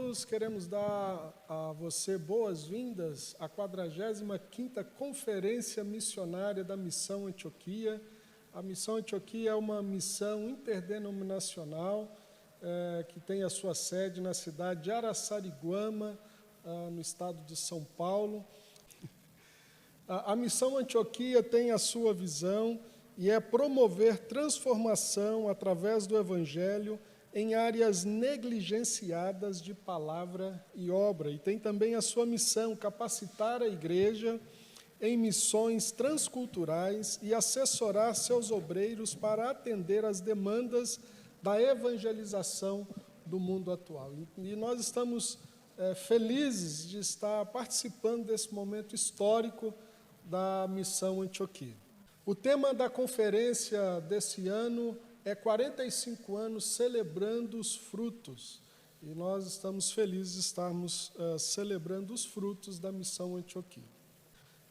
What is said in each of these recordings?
irmãos, queremos dar a você boas-vindas à 45ª Conferência Missionária da Missão Antioquia. A Missão Antioquia é uma missão interdenominacional que tem a sua sede na cidade de Araçariguama, no estado de São Paulo. A Missão Antioquia tem a sua visão e é promover transformação através do Evangelho em áreas negligenciadas de palavra e obra. E tem também a sua missão, capacitar a igreja em missões transculturais e assessorar seus obreiros para atender às demandas da evangelização do mundo atual. E nós estamos felizes de estar participando desse momento histórico da Missão Antioquia. O tema da conferência desse ano é 45 anos celebrando os frutos. E nós estamos felizes de estarmos celebrando os frutos da Missão Antioquia.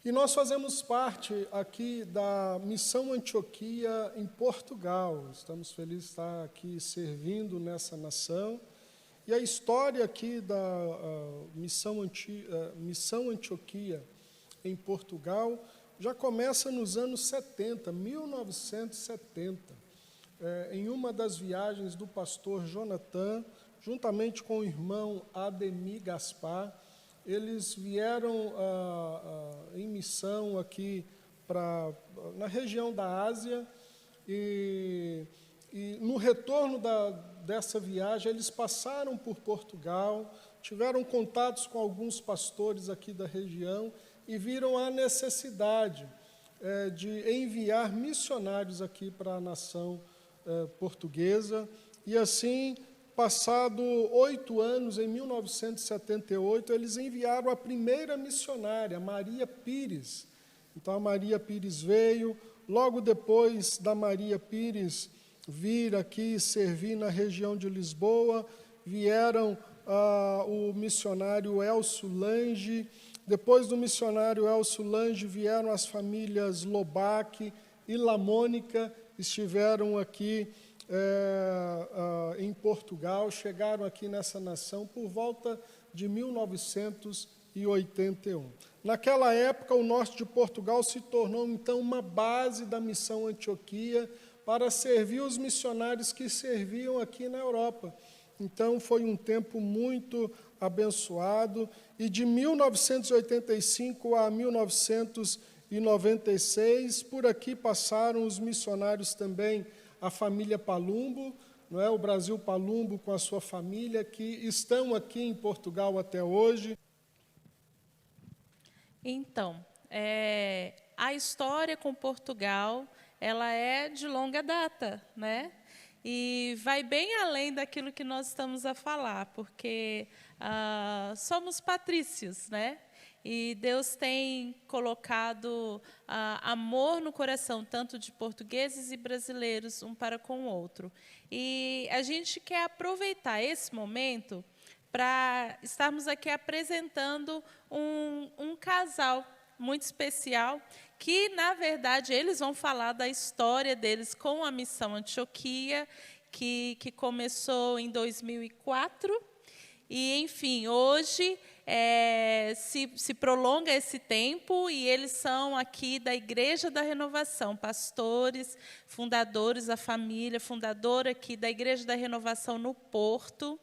E nós fazemos parte aqui da Missão Antioquia em Portugal. Estamos felizes de estar aqui servindo nessa nação. E a história aqui da Missão Antioquia em Portugal já começa nos anos 70, 1970. Em uma das viagens do pastor Jonathan, juntamente com o irmão Ademir Gaspar, eles vieram em missão aqui na região da Ásia, e no retorno dessa viagem, eles passaram por Portugal, tiveram contatos com alguns pastores aqui da região e viram a necessidade de enviar missionários aqui para a nação portuguesa. E assim, passado 8 anos, em 1978, eles enviaram a primeira missionária, Maria Pires. Então, a Maria Pires veio. Logo depois da Maria Pires vir aqui servir na região de Lisboa, vieram o missionário Elcio Lange. Depois do missionário Elcio Lange, vieram as famílias Lobac e Lamônica, estiveram aqui em Portugal, chegaram aqui nessa nação por volta de 1981. Naquela época, o norte de Portugal se tornou, então, uma base da Missão Antioquia para servir os missionários que serviam aqui na Europa. Então, foi um tempo muito abençoado, e de 1985 a 1996, por aqui passaram os missionários também, a família Palumbo, não é? O Brasil Palumbo com a sua família, que estão aqui em Portugal até hoje. Então, a história com Portugal, ela é de longa data, né? E vai bem além daquilo que nós estamos a falar, porque somos patrícios, né? E Deus tem colocado amor no coração, tanto de portugueses e brasileiros, um para com o outro. E a gente quer aproveitar esse momento para estarmos aqui apresentando um casal muito especial, que, na verdade, eles vão falar da história deles com a Missão Antioquia, que começou em 2004. E, enfim, hoje se prolonga esse tempo, e eles são aqui da Igreja da Renovação, pastores, fundadores, a família fundadora aqui da Igreja da Renovação no Porto,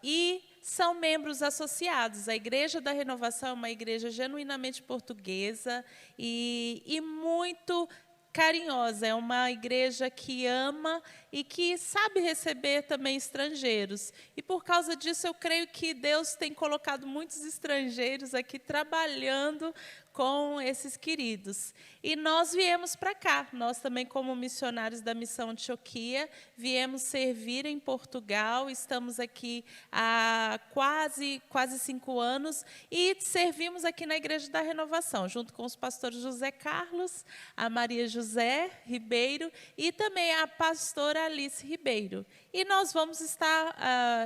e são membros associados. A Igreja da Renovação é uma igreja genuinamente portuguesa e muito carinhosa, é uma igreja que ama e que sabe receber também estrangeiros. E, por causa disso, eu creio que Deus tem colocado muitos estrangeiros aqui trabalhando com esses queridos. E nós viemos para cá, nós também, como missionários da Missão Antioquia, viemos servir em Portugal, estamos aqui há quase 5 anos, e servimos aqui na Igreja da Renovação, junto com os pastores José Carlos, a Maria José Ribeiro e também a pastora Alice Ribeiro. E nós vamos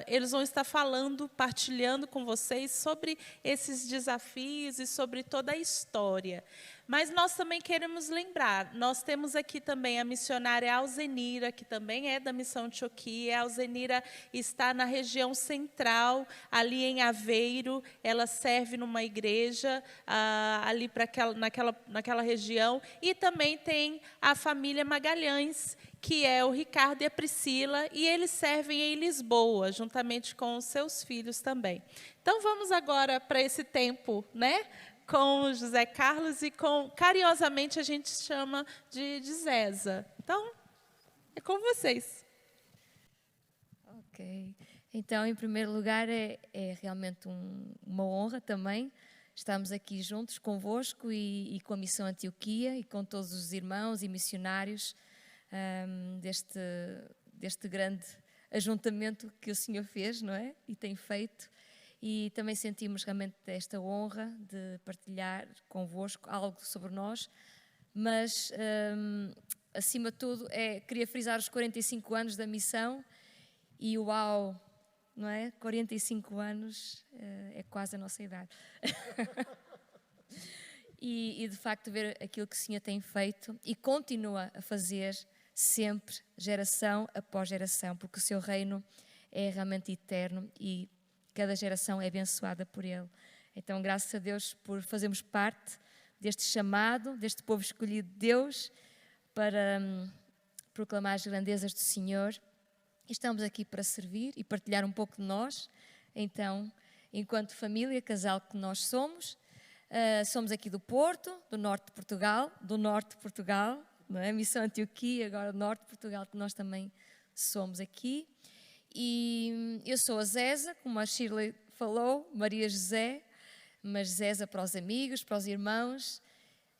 eles vão estar falando, partilhando com vocês sobre esses desafios e sobre toda a história história. Mas nós também queremos lembrar, nós temos aqui também a missionária Alzenira, que também é da Missão Antioquia. A Alzenira está na região central, ali em Aveiro. Ela serve numa igreja ali naquela região. E também tem a família Magalhães, que é o Ricardo e a Priscila, e eles servem em Lisboa, juntamente com os seus filhos também. Então, vamos agora para esse tempo, né? Com o José Carlos e carinhosamente a gente chama de Zeza. Então, é com vocês. Ok. Então, em primeiro lugar, é realmente uma honra também estarmos aqui juntos convosco e com a Missão Antioquia e com todos os irmãos e missionários deste grande ajuntamento que o Senhor fez, não é? E tem feito. E também sentimos realmente esta honra de partilhar convosco algo sobre nós, mas, acima de tudo, queria frisar os 45 anos da missão e uau, não é? 45 anos é quase a nossa idade. e, de facto, ver aquilo que o Senhor tem feito e continua a fazer sempre, geração após geração, porque o seu reino é realmente eterno e cada geração é abençoada por Ele. Então, graças a Deus por fazermos parte deste chamado, deste povo escolhido de Deus, para proclamar as grandezas do Senhor. E estamos aqui para servir e partilhar um pouco de nós. Então, enquanto família, casal que nós somos aqui do Porto, do norte de Portugal, não é? Missão Antioquia, agora do norte de Portugal, que nós também somos aqui. E eu sou a Zeza, como a Shirley falou, Maria José, mas Zeza para os amigos, para os irmãos.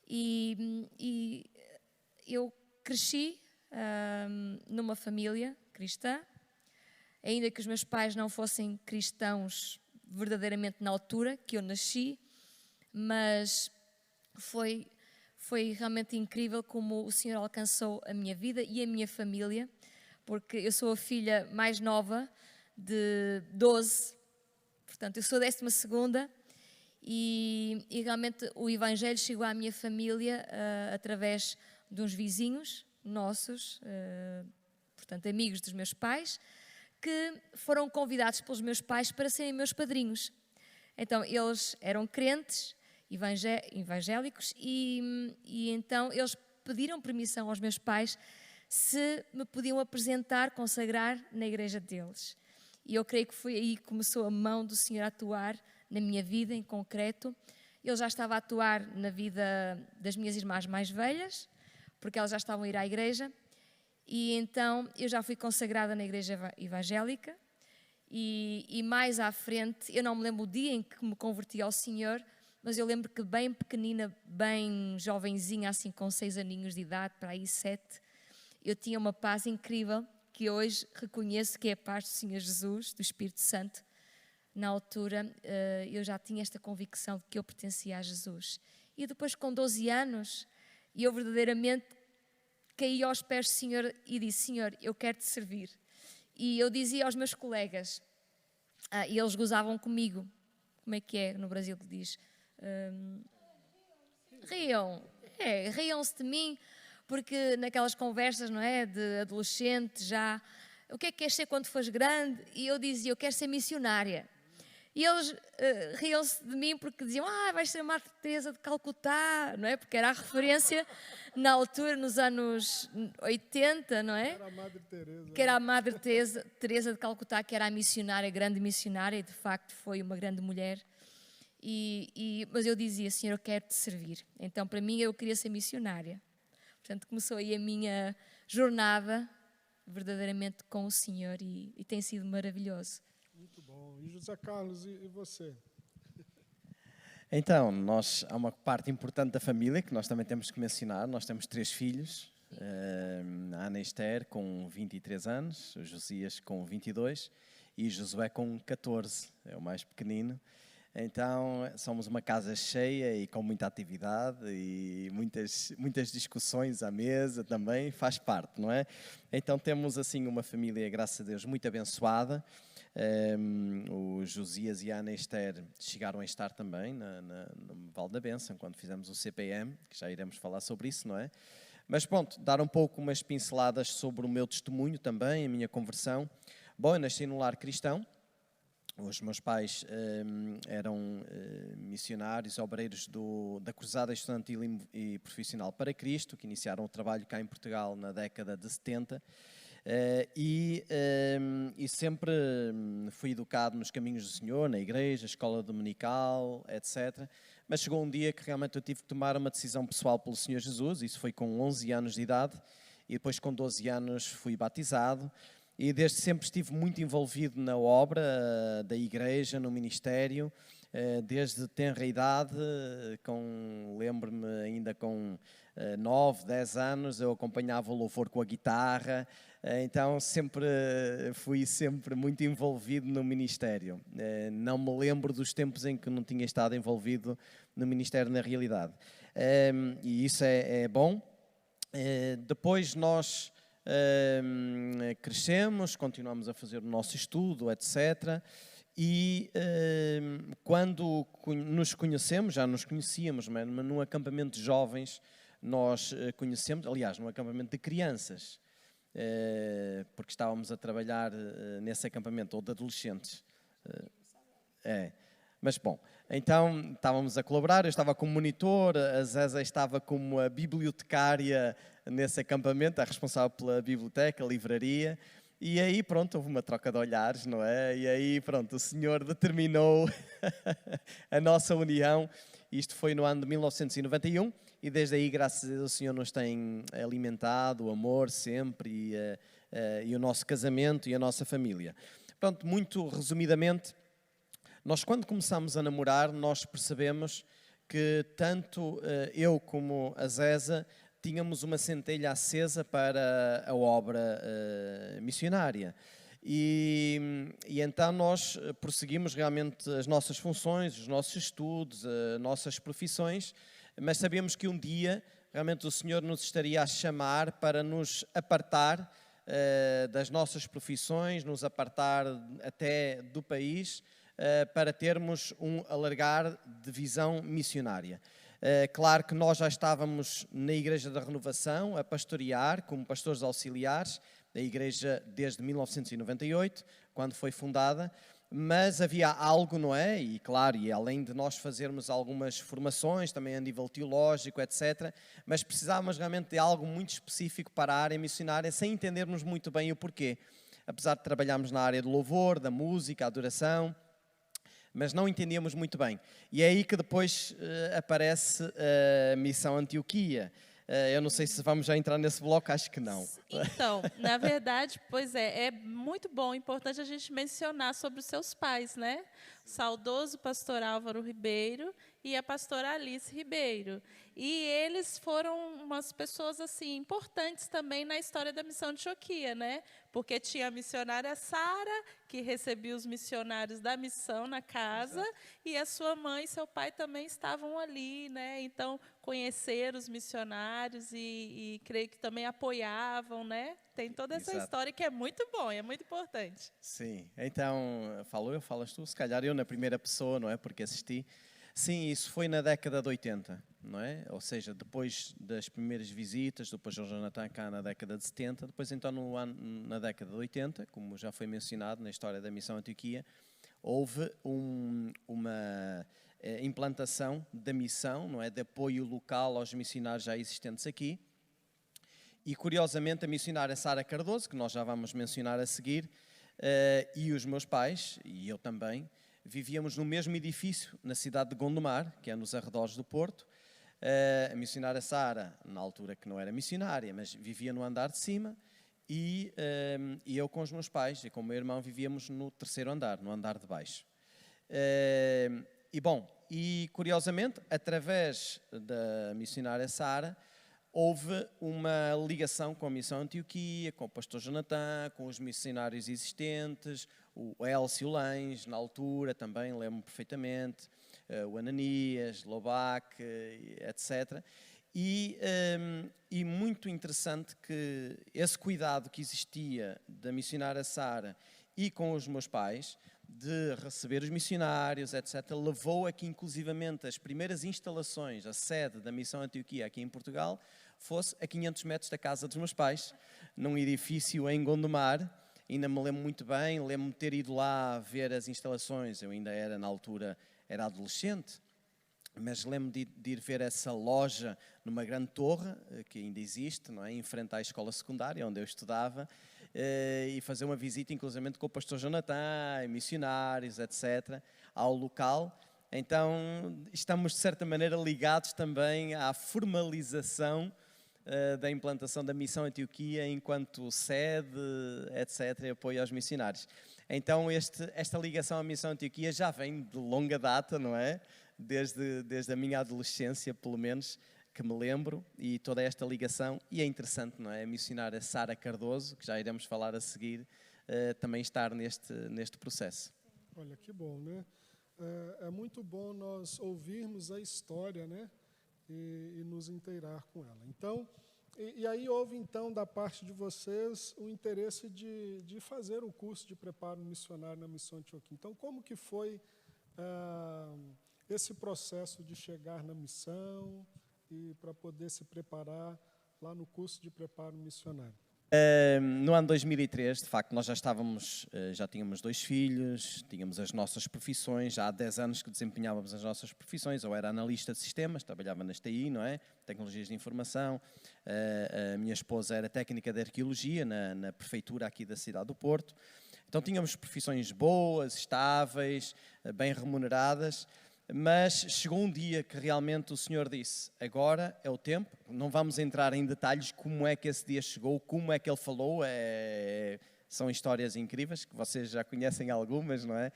E eu cresci numa família cristã, ainda que os meus pais não fossem cristãos verdadeiramente na altura que eu nasci, mas foi realmente incrível como o Senhor alcançou a minha vida e a minha família, porque eu sou a filha mais nova de 12, portanto eu sou a 12ª e realmente o Evangelho chegou à minha família através de uns vizinhos nossos, portanto amigos dos meus pais, que foram convidados pelos meus pais para serem meus padrinhos. Então eles eram crentes, evangélicos e então eles pediram permissão aos meus pais se me podiam apresentar, consagrar na igreja deles. E eu creio que foi aí que começou a mão do Senhor a atuar na minha vida em concreto. Ele já estava a atuar na vida das minhas irmãs mais velhas, porque elas já estavam a ir à igreja. E então eu já fui consagrada na igreja evangélica. E mais à frente, eu não me lembro o dia em que me converti ao Senhor, mas eu lembro que bem pequenina, bem jovenzinha, assim com 6 aninhos de idade, para aí 7, eu tinha uma paz incrível, que hoje reconheço que é a paz do Senhor Jesus, do Espírito Santo. Na altura, eu já tinha esta convicção de que eu pertencia a Jesus. E depois, com 12 anos, eu verdadeiramente caí aos pés do Senhor e disse: Senhor, eu quero te servir. E eu dizia aos meus colegas, e eles gozavam comigo, como é que é no Brasil que diz? Riam-se de mim, porque naquelas conversas, não é, de adolescente já, o que é que queres ser quando fores grande? E eu dizia, eu quero ser missionária. E eles riam-se de mim porque diziam, vais ser a Madre Teresa de Calcutá, não é? Porque era a referência na altura, nos anos 80, não é? Era a Madre Teresa. Que era a Madre Teresa de Calcutá, que era a missionária, a grande missionária, e de facto foi uma grande mulher. Mas eu dizia, Senhor, eu quero te servir. Então, para mim, eu queria ser missionária. Portanto, começou aí a minha jornada verdadeiramente com o Senhor e tem sido maravilhoso. Muito bom. E José Carlos, e você? Então, há uma parte importante da família que nós também temos que mencionar. Nós temos 3 filhos. A Ana Esther com 23 anos, o Josias com 22 e o Josué com 14, é o mais pequenino. Então, somos uma casa cheia e com muita atividade e muitas discussões à mesa também, faz parte, não é? Então, temos assim uma família, graças a Deus, muito abençoada. O Josias e a Ana Esther chegaram a estar também no Vale da Bênção, quando fizemos o CPM, que já iremos falar sobre isso, não é? Mas pronto, dar um pouco umas pinceladas sobre o meu testemunho também, a minha conversão. Bom, eu nasci num lar cristão. Os meus pais eram missionários, obreiros da Cruzada Estudantil e Profissional para Cristo, que iniciaram o trabalho cá em Portugal na década de 70. E sempre fui educado nos caminhos do Senhor, na igreja, escola dominical, etc. Mas chegou um dia que realmente eu tive que tomar uma decisão pessoal pelo Senhor Jesus. Isso foi com 11 anos de idade, e depois com 12 anos fui batizado. E desde sempre estive muito envolvido na obra da igreja, no ministério, desde tenra idade, lembro-me ainda com 9, 10 anos, eu acompanhava o louvor com a guitarra, então fui sempre muito envolvido no ministério. Não me lembro dos tempos em que não tinha estado envolvido no ministério na realidade. E isso é bom. Depois nós crescemos, continuamos a fazer o nosso estudo, etc. E quando nos conhecemos, já nos conhecíamos, mas num acampamento de jovens nós conhecemos, aliás, num acampamento de crianças, porque estávamos a trabalhar nesse acampamento, ou de adolescentes. Mas bom, então estávamos a colaborar, eu estava como monitor, a Zéza estava como a bibliotecária nesse acampamento, a responsável pela biblioteca, a livraria, e aí pronto, houve uma troca de olhares, não é? E aí pronto, o Senhor determinou a nossa união. Isto foi no ano de 1991 e desde aí, graças a Deus, o Senhor nos tem alimentado, o amor sempre e o nosso casamento e a nossa família. Pronto, muito resumidamente, nós quando começámos a namorar, nós percebemos que tanto eu como a Zéza tínhamos uma centelha acesa para a obra missionária. E então nós prosseguimos realmente as nossas funções, os nossos estudos, as nossas profissões, mas sabíamos que um dia realmente o Senhor nos estaria a chamar para nos apartar das nossas profissões, nos apartar até do país, para termos um alargar de visão missionária. Claro que nós já estávamos na Igreja da Renovação a pastorear como pastores auxiliares, a igreja desde 1998, quando foi fundada, mas havia algo, não é? E claro, e além de nós fazermos algumas formações, também a nível teológico, etc., mas precisávamos realmente de algo muito específico para a área missionária, sem entendermos muito bem o porquê. Apesar de trabalharmos na área do louvor, da música, a adoração, mas não entendíamos muito bem. E é aí que depois aparece a Missão Antioquia. Eu não sei se vamos já entrar nesse bloco, acho que não. Então, na verdade, pois é muito bom, importante a gente mencionar sobre os seus pais, né? O saudoso pastor Álvaro Ribeiro e a pastora Alice Ribeiro. E eles foram umas pessoas assim importantes também na história da Missão Antioquia, né? Porque tinha a missionária Sara, que recebia os missionários da missão na casa, exato, e a sua mãe e seu pai também estavam ali, né? Então, conheceram os missionários e creio que também apoiavam, né? Tem toda essa exato, história que é muito bom, é muito importante. Sim, então, falas tu, se calhar eu na primeira pessoa, não é? Porque assisti. Sim, isso foi na década de 80, não é? Ou seja, depois das primeiras visitas, depois o Jonathan cá na década de 70, depois então na década de 80, como já foi mencionado na história da Missão Antioquia, houve uma implantação da missão, não é? De apoio local aos missionários já existentes aqui. E curiosamente a missionária Sara Cardoso, que nós já vamos mencionar a seguir, e os meus pais, e eu também, vivíamos no mesmo edifício na cidade de Gondomar, que é nos arredores do Porto. A missionária Sara, na altura que não era missionária, mas vivia no andar de cima, e eu com os meus pais e com o meu irmão vivíamos no terceiro andar, no andar de baixo. E curiosamente, através da missionária Sara, houve uma ligação com a Missão Antioquia, com o pastor Jonathan, com os missionários existentes, o Elcio Lens, na altura, também lembro perfeitamente, o Ananias, Lobac, etc. E muito interessante que esse cuidado que existia da missionária Sara e com os meus pais, de receber os missionários, etc., levou a que, inclusivamente, as primeiras instalações, a sede da Missão Antioquia aqui em Portugal, fosse a 500 metros da casa dos meus pais, num edifício em Gondomar. Ainda me lembro muito bem, lembro-me de ter ido lá ver as instalações, eu ainda era, na altura, era adolescente, mas lembro-me de ir ver essa loja numa grande torre, que ainda existe, não é? Em frente à escola secundária, onde eu estudava, e fazer uma visita, inclusive, com o pastor Jonathan, missionários, etc., ao local. Então, estamos, de certa maneira, ligados também à formalização da implantação da Missão Antioquia enquanto sede, etc., e apoio aos missionários. Então, esta ligação à Missão Antioquia já vem de longa data, não é? Desde a minha adolescência, pelo menos, que me lembro, e toda esta ligação. E é interessante, não é? A missionária Sara Cardoso, que já iremos falar a seguir, também estar neste processo. Olha, que bom, né? É muito bom nós ouvirmos a história, né? E nos inteirar com ela. Então, e aí houve, então, da parte de vocês, o interesse de fazer o curso de preparo missionário na Missão Antioquia. Então, como que foi esse processo de chegar na missão e para poder se preparar lá no curso de preparo missionário? No ano 2003, de facto, nós já tínhamos 2 filhos, tínhamos as nossas profissões, já há 10 anos que desempenhávamos as nossas profissões. Eu era analista de sistemas, trabalhava nas TI, não é? Tecnologias de informação. A minha esposa era técnica de arqueologia na prefeitura aqui da cidade do Porto. Então tínhamos profissões boas, estáveis, bem remuneradas. Mas chegou um dia que realmente o Senhor disse, agora é o tempo, não vamos entrar em detalhes como é que esse dia chegou, como é que Ele falou, são histórias incríveis, que vocês já conhecem algumas, não é?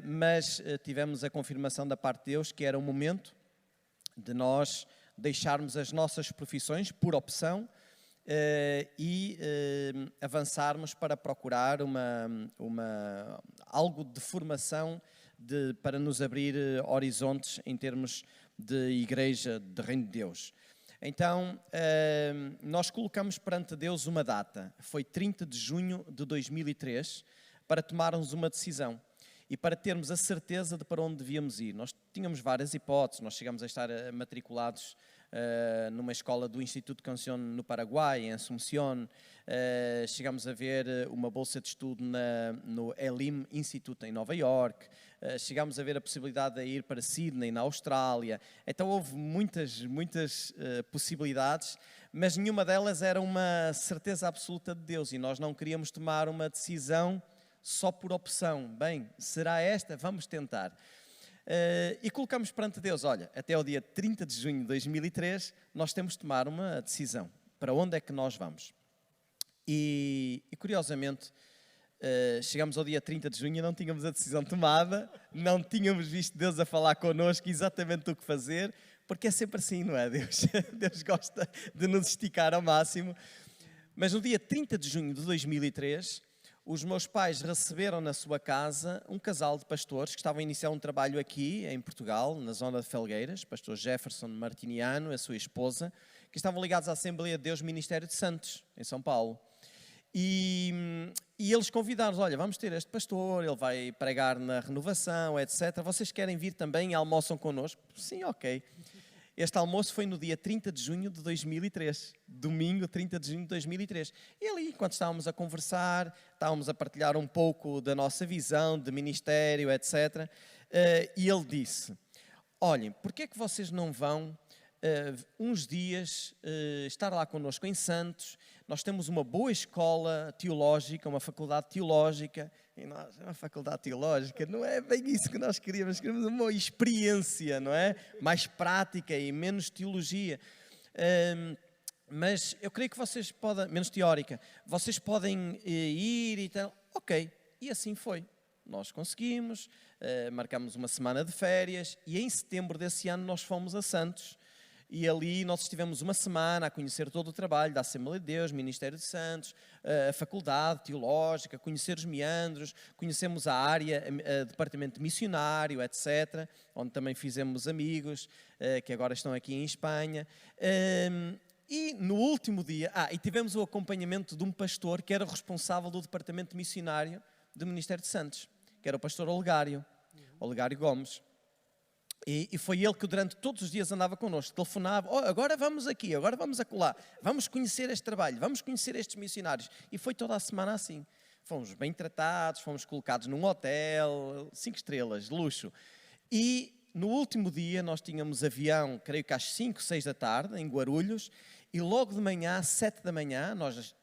Mas tivemos a confirmação da parte de Deus que era o momento de nós deixarmos as nossas profissões por opção e avançarmos para procurar algo de formação para nos abrir horizontes em termos de igreja, de reino de Deus. Então, nós colocamos perante Deus uma data, foi 30 de junho de 2003, para tomarmos uma decisão e para termos a certeza de para onde devíamos ir. Nós tínhamos várias hipóteses, nós chegamos a estar matriculados numa escola do Instituto Canción no Paraguai, em Assunción. Chegámos a ver uma bolsa de estudo no Elim Institute em Nova York. Chegámos a ver a possibilidade de ir para Sydney, na Austrália. Então houve muitas possibilidades, mas nenhuma delas era uma certeza absoluta de Deus e nós não queríamos tomar uma decisão só por opção. Bem, será esta? Vamos tentar. E colocamos perante Deus, olha, até o dia 30 de junho de 2003, nós temos de tomar uma decisão. Para onde é que nós vamos? E curiosamente, chegamos ao dia 30 de junho e não tínhamos a decisão tomada, não tínhamos visto Deus a falar connosco exatamente o que fazer, porque é sempre assim, não é, Deus? Deus gosta de nos esticar ao máximo. Mas no dia 30 de junho de 2003... os meus pais receberam na sua casa um casal de pastores que estavam a iniciar um trabalho aqui em Portugal, na zona de Felgueiras, pastor Jefferson Martiniano, a sua esposa, que estavam ligados à Assembleia de Deus Ministério de Santos, em São Paulo. E eles convidaram-nos, olha, vamos ter este pastor, ele vai pregar na renovação, etc. Vocês querem vir também e almoçam connosco? Sim, ok. Este almoço foi no dia 30 de junho de 2003, domingo 30 de junho de 2003. E ali, enquanto estávamos a conversar, estávamos a partilhar um pouco da nossa visão de ministério, etc. E ele disse, olhem, porquê é que vocês não vão uns dias estar lá connosco em Santos? Nós temos uma boa escola teológica, uma faculdade teológica, e nós, uma faculdade teológica, não é bem isso que nós queríamos uma experiência, não é? Mais prática e menos teologia. Mas eu creio que vocês podem, menos teórica, vocês podem ir e tal. Ok, e assim foi. Nós conseguimos, marcamos uma semana de férias e em setembro desse ano nós fomos a Santos. E ali nós estivemos uma semana a conhecer todo o trabalho da Assembleia de Deus, Ministério de Santos, a faculdade teológica, conhecer os meandros, conhecemos a área, o departamento missionário, etc., onde também fizemos amigos, que agora estão aqui em Espanha. E no último dia, e tivemos o acompanhamento de um pastor que era responsável do departamento missionário do Ministério de Santos, que era o pastor Olegário Gomes. E foi ele que durante todos os dias andava connosco, telefonava, agora vamos aqui, agora vamos acolá, vamos conhecer este trabalho, vamos conhecer estes missionários. E foi toda a semana assim. Fomos bem tratados, fomos colocados num hotel, 5 estrelas, de luxo. E no último dia nós tínhamos avião, creio que às 5, 6 da tarde, em Guarulhos, e logo de manhã, às 7 da manhã,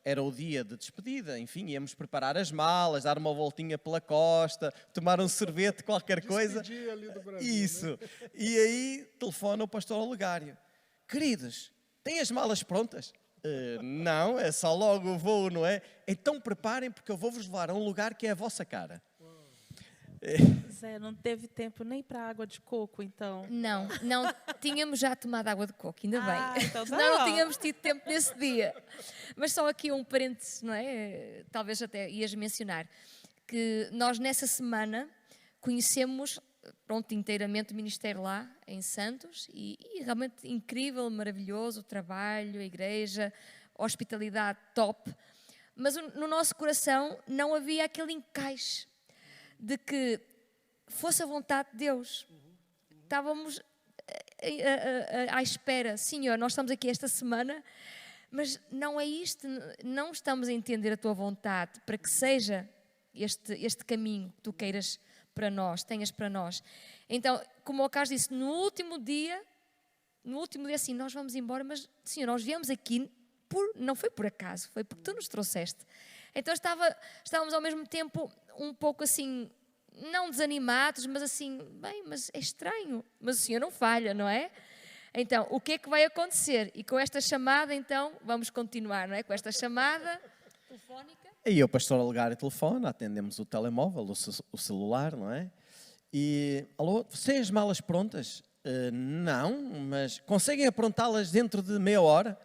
era o dia de despedida, enfim, íamos preparar as malas, dar uma voltinha pela costa, tomar um sorvete, qualquer coisa. Despedir ali do Brasil, Isso. né? E aí telefona o pastor Olegário. Queridos, têm as malas prontas? Não, é só logo o voo, não é? Então preparem, porque eu vou-vos levar a um lugar que é a vossa cara. Zé, não teve tempo nem para água de coco, então. Não, tínhamos já tomado água de coco, ainda bem. Então tá Senão não bom. tínhamos tido tempo nesse dia. Mas só aqui um parênteses, não é? Talvez até ias mencionar, que nós nessa semana conhecemos, pronto, inteiramente o ministério lá em Santos e realmente incrível, maravilhoso o trabalho, a igreja, a hospitalidade top. Mas no nosso coração não havia aquele encaixe de que fosse a vontade de Deus. Estávamos à espera, Senhor, nós estamos aqui esta semana, mas não é isto, não estamos a entender a Tua vontade para que seja este caminho que Tu queiras para nós, tenhas para nós. Então, como o Carlos disse, no último dia assim, nós vamos embora, mas Senhor, nós viemos aqui, não foi por acaso, foi porque Tu nos trouxeste. Então estávamos ao mesmo tempo um pouco assim, não desanimados, mas assim, bem, mas é estranho, mas o Senhor não falha, não é? Então, o que é que vai acontecer? E com esta chamada, então, vamos continuar, não é? Com esta chamada telefónica. E o pastor Olegário telefona, atendemos o telemóvel, o celular, não é? E, alô, têm as malas prontas? Não, mas conseguem aprontá-las dentro de meia hora?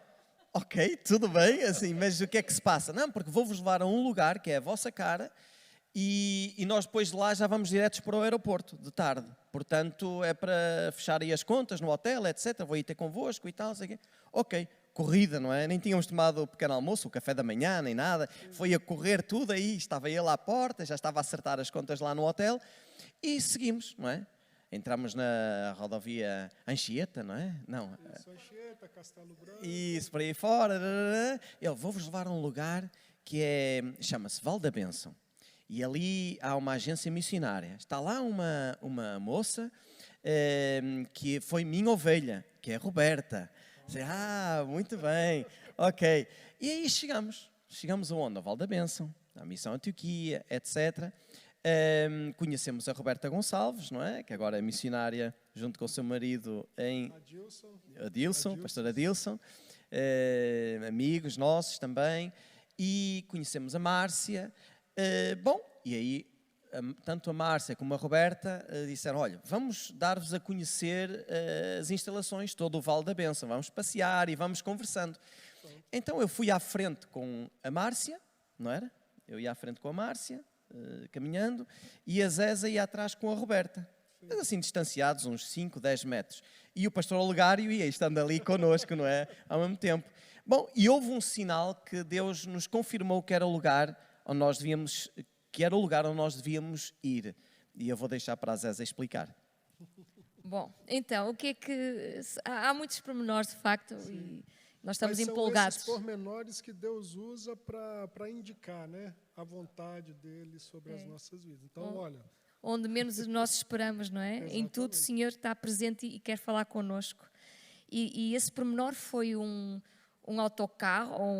Ok, tudo bem, assim, mas o que é que se passa? Não, porque vou-vos levar a um lugar que é a vossa cara e nós depois de lá já vamos diretos para o aeroporto, de tarde. Portanto, é para fechar aí as contas no hotel, etc. Vou ir ter convosco e tal, sei o quê. Ok, corrida, não é? Nem tínhamos tomado o pequeno almoço, o café da manhã, nem nada. Foi a correr tudo aí, estava ele à porta, já estava a acertar as contas lá no hotel e seguimos, não é? Entramos na rodovia Anchieta, não é? Não. Isso, Anchieta, Castelo Branco. Isso, por aí fora. Ele, vou-vos levar a um lugar que chama-se Val da Bênção. E ali há uma agência missionária. Está lá uma moça que foi minha ovelha, que é a Roberta. Muito bem, ok. E aí chegamos aonde? Ao Val da Bênção, à Missão Antioquia, etc. Conhecemos a Roberta Gonçalves, não é? Que agora é missionária junto com o seu marido em Adilson, pastor Adilson, amigos nossos também, e conhecemos a Márcia. E aí tanto a Márcia como a Roberta disseram, olha, vamos dar-vos a conhecer as instalações, todo o Vale da Bênção, vamos passear e vamos conversando. Então eu fui à frente com a Márcia, não era? Eu ia à frente com a Márcia, caminhando, e a Zéza ia atrás com a Roberta, mas assim distanciados, uns 5, 10 metros. E o pastor Olegário ia estando ali connosco, não é? Ao mesmo tempo. Bom, e houve um sinal que Deus nos confirmou que era o lugar onde nós devíamos ir. E eu vou deixar para a Zéza explicar. Bom, então, o que é que... Há muitos pormenores, de facto, e nós estamos empolgados. São esses pormenores que Deus usa para indicar, né, a vontade dele sobre as nossas vidas. Então, olha... Onde menos nós esperamos, não é? Exatamente. Em tudo o Senhor está presente e quer falar connosco. E esse pormenor foi um autocarro, ou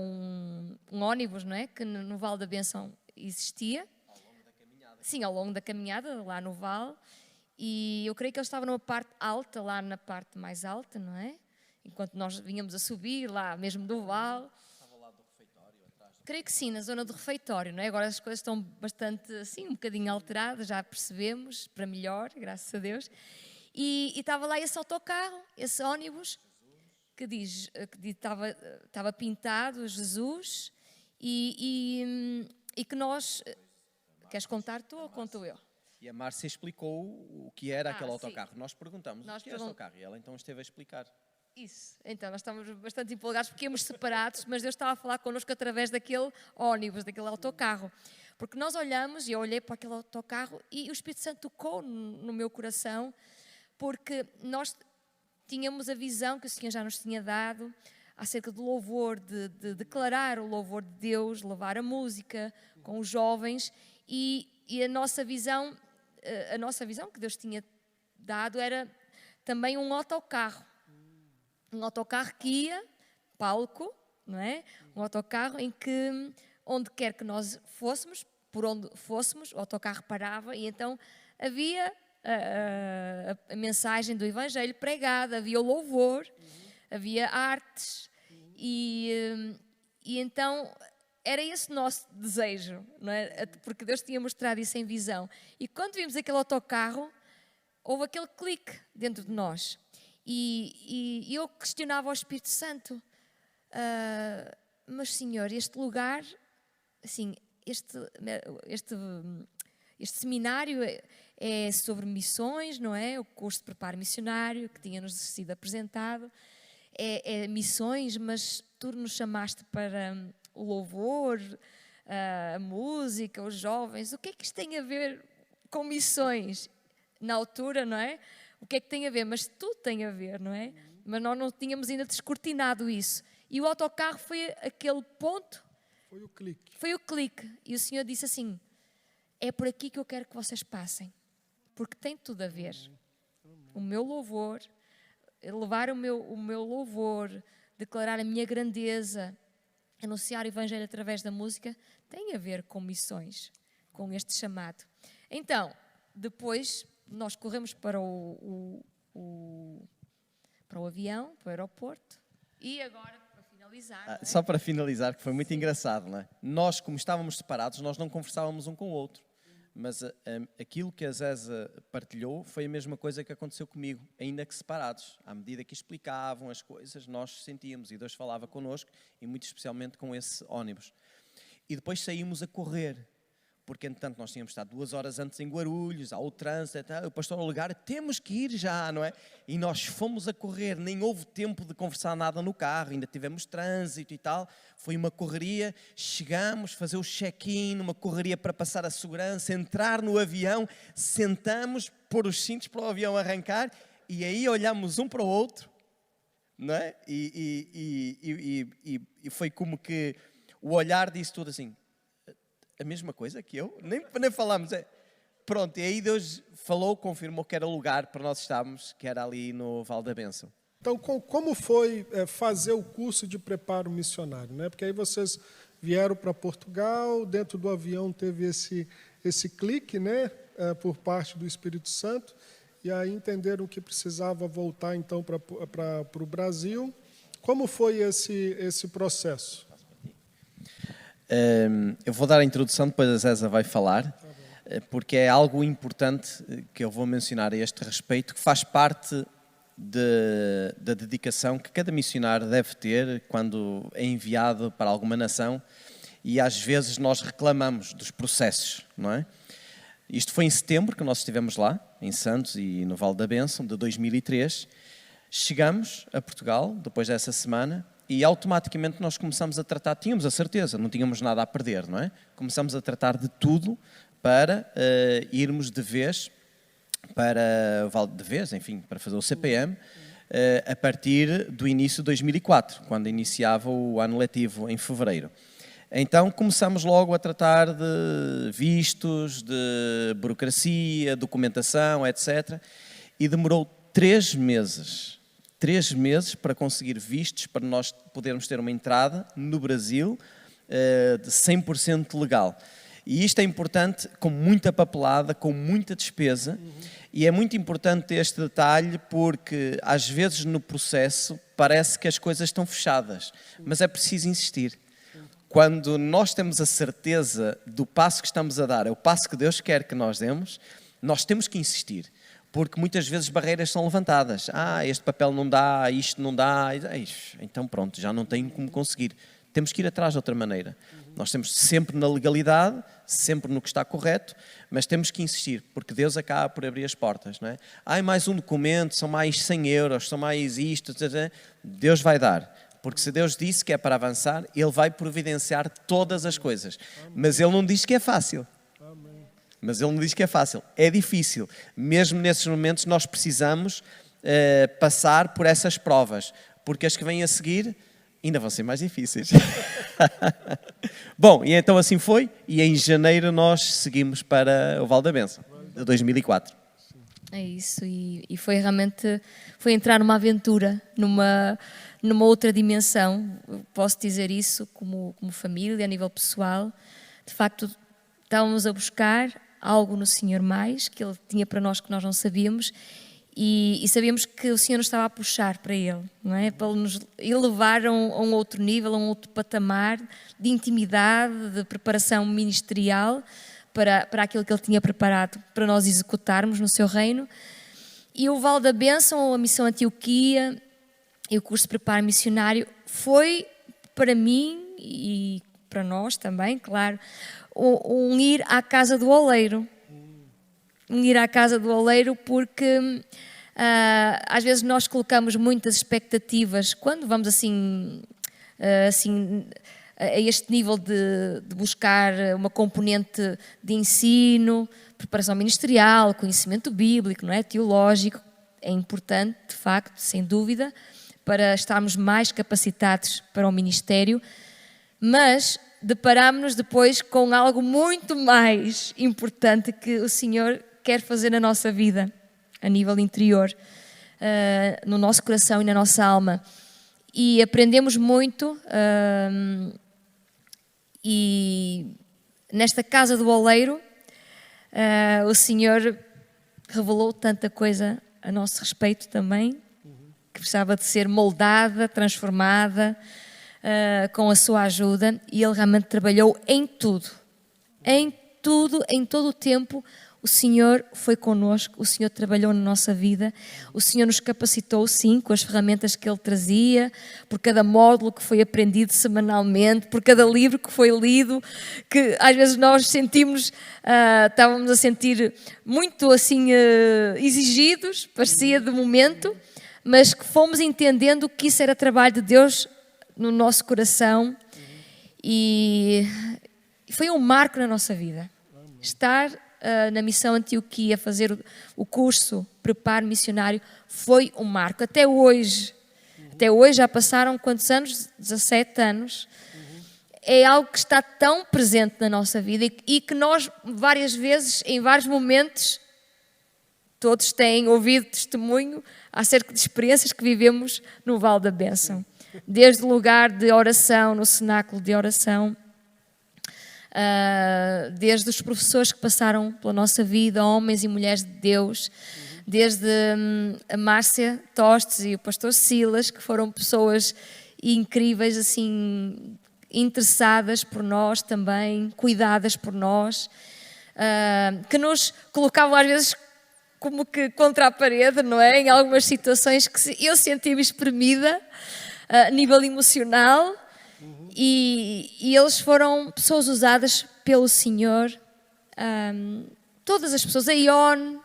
um ônibus, não é? Que no Vale da Bênção existia. Ao longo da caminhada. Sim, ao longo da caminhada, lá no Vale. E eu creio que ele estava numa parte alta, lá na parte mais alta, não é? Enquanto nós vinhamos a subir, lá mesmo do Vale. Estava lá do refeitório, atrás do... Creio que sim, na zona do refeitório, não é? Agora as coisas estão bastante, assim, um bocadinho alteradas, já percebemos, para melhor, graças a Deus. E estava lá esse autocarro, esse ônibus, que estava pintado, Jesus, e que nós... Queres contar tu ou conto eu? E a Márcia explicou o que era aquele sim. autocarro. Nós perguntamos o que é este autocarro e ela então esteve a explicar. Isso, então nós estamos bastante empolgados porque íamos separados, mas Deus estava a falar connosco através daquele ônibus, daquele autocarro. Porque nós olhamos, e eu olhei para aquele autocarro e o Espírito Santo tocou no meu coração, porque nós tínhamos a visão que o Senhor já nos tinha dado acerca do louvor, de declarar o louvor de Deus, levar a música com os jovens, e a nossa visão que Deus tinha dado era também um autocarro que ia, palco, não é? Um autocarro em que, onde quer que nós fôssemos, por onde fôssemos, o autocarro parava, e então havia a mensagem do Evangelho pregada, havia o louvor, havia artes, e então era esse o nosso desejo, não é? Porque Deus tinha mostrado isso em visão. E quando vimos aquele autocarro, houve aquele clique dentro de nós. E eu questionava ao Espírito Santo, mas Senhor, este lugar, assim, este seminário é sobre missões, não é? O curso de preparo missionário que tinha-nos sido apresentado é missões, mas tu nos chamaste para o louvor, a música, os jovens. O que é que isto tem a ver com missões? Na altura, não é? O que é que tem a ver? Mas tudo tem a ver, não é? Mas nós não tínhamos ainda descortinado isso. E o autocarro foi aquele ponto. Foi o clique. Foi o clique. E o Senhor disse assim, é por aqui que eu quero que vocês passem. Porque tem tudo a ver. O meu louvor, levar o meu louvor, declarar a minha grandeza, anunciar o Evangelho através da música, tem a ver com missões, com este chamado. Então, depois nós corremos para o avião, para o aeroporto, e agora, para finalizar... Só para finalizar, que foi muito engraçado, não é? Nós, como estávamos separados, nós não conversávamos um com o outro. Mas aquilo que a Zéza partilhou foi a mesma coisa que aconteceu comigo, ainda que separados. À medida que explicavam as coisas, nós sentíamos, e Deus falava connosco, e muito especialmente com esse ônibus. E depois saímos a correr, porque entretanto nós tínhamos estado 2 horas antes em Guarulhos, há o trânsito, o pastor Olegário, temos que ir já, não é? E nós fomos a correr, nem houve tempo de conversar nada no carro, ainda tivemos trânsito e tal, foi uma correria, chegamos, fazer o check-in, uma correria para passar a segurança, entrar no avião, sentamos, pôr os cintos para o avião arrancar, e aí olhamos um para o outro, não é? E foi como que o olhar disse tudo assim, a mesma coisa que eu, nem falámos. Pronto, e aí Deus falou, confirmou que era o lugar para nós estarmos, que era ali no Vale da Bênção. Então, como foi fazer o curso de preparo missionário, né? Porque aí vocês vieram para Portugal, dentro do avião teve esse clique, né? Por parte do Espírito Santo, e aí entenderam que precisava voltar, então, para o Brasil. Como foi esse processo? Eu vou dar a introdução, depois a Zéza vai falar, porque é algo importante que eu vou mencionar a este respeito, que faz parte da dedicação que cada missionário deve ter quando é enviado para alguma nação, e às vezes nós reclamamos dos processos, não é? Isto foi em setembro que nós estivemos lá, em Santos e no Vale da Bênção, de 2003. Chegamos a Portugal, depois dessa semana, e automaticamente nós começamos a tratar, tínhamos a certeza, não tínhamos nada a perder, não é? Começamos a tratar de tudo para irmos de vez para o Vale de Vez, enfim, para fazer o CPM, a partir do início de 2004, quando iniciava o ano letivo em fevereiro. Então começamos logo a tratar de vistos, de burocracia, documentação, etc. E demorou 3 meses. 3 meses para conseguir vistos, para nós podermos ter uma entrada no Brasil de 100% legal. E isto é importante, com muita papelada, com muita despesa, e é muito importante este detalhe porque às vezes no processo parece que as coisas estão fechadas, mas é preciso insistir. Quando nós temos a certeza do passo que estamos a dar, é o passo que Deus quer que nós demos, nós temos que insistir. Porque muitas vezes barreiras são levantadas. Este papel não dá, isto não dá. Então pronto, já não tenho como conseguir. Temos que ir atrás de outra maneira. Nós temos sempre na legalidade, sempre no que está correto, mas temos que insistir, porque Deus acaba por abrir as portas. Não é? Mais um documento, são mais 100 euros, são mais isto, etc. Deus vai dar, Porque se Deus disse que é para avançar, Ele vai providenciar todas as coisas. Mas Ele não diz que é fácil. Mas Ele não diz que é fácil. É difícil. Mesmo nesses momentos nós precisamos passar por essas provas. Porque as que vêm a seguir ainda vão ser mais difíceis. Bom, e então assim foi. E em janeiro nós seguimos para o Vale da Bênção, de 2004. É isso, e foi realmente, foi entrar numa aventura, numa outra dimensão, eu posso dizer isso como família, a nível pessoal. De facto, estávamos a buscar algo no Senhor mais, que Ele tinha para nós que nós não sabíamos, e sabíamos que o Senhor nos estava a puxar para Ele, não é? Para nos elevar a um outro nível, a um outro patamar de intimidade, de preparação ministerial, para aquilo que Ele tinha preparado para nós executarmos no seu reino. E o Vale da Bênção, a Missão Antioquia e o curso de preparo missionário foi para mim e para nós também, claro, um ir à casa do oleiro. Um ir à casa do oleiro porque às vezes nós colocamos muitas expectativas quando vamos assim a este nível de buscar uma componente de ensino, preparação ministerial, conhecimento bíblico, não é? Teológico, é importante, de facto, sem dúvida, para estarmos mais capacitados para o ministério, mas deparámos-nos depois com algo muito mais importante que o Senhor quer fazer na nossa vida, a nível interior, no nosso coração e na nossa alma. E aprendemos muito, e nesta casa do oleiro o Senhor revelou tanta coisa a nosso respeito também, que precisava de ser moldada, transformada com a sua ajuda, e Ele realmente trabalhou em tudo, em todo o tempo. O Senhor foi connosco, o Senhor trabalhou na nossa vida, o Senhor nos capacitou, sim, com as ferramentas que Ele trazia, por cada módulo que foi aprendido semanalmente, por cada livro que foi lido, que às vezes nós sentimos, estávamos a sentir muito assim exigidos, parecia de momento, mas que fomos entendendo que isso era trabalho de Deus no nosso coração, e foi um marco na nossa vida. Estar na Missão Antioquia, fazer o curso Preparo Missionário, foi um marco. Até hoje já passaram quantos anos? 17 anos. É algo que está tão presente na nossa vida e que nós, várias vezes, em vários momentos, todos têm ouvido testemunho acerca de experiências que vivemos no Vale da Bênção. Desde o lugar de oração, no cenáculo de oração, desde os professores que passaram pela nossa vida, homens e mulheres de Deus, desde a Márcia Tostes e o pastor Silas, que foram pessoas incríveis, assim, interessadas por nós também, cuidadas por nós, que nos colocavam às vezes como que contra a parede, não é? Em algumas situações que eu sentia-me espremida a nível emocional. E eles foram pessoas usadas pelo Senhor, todas as pessoas, a Ione,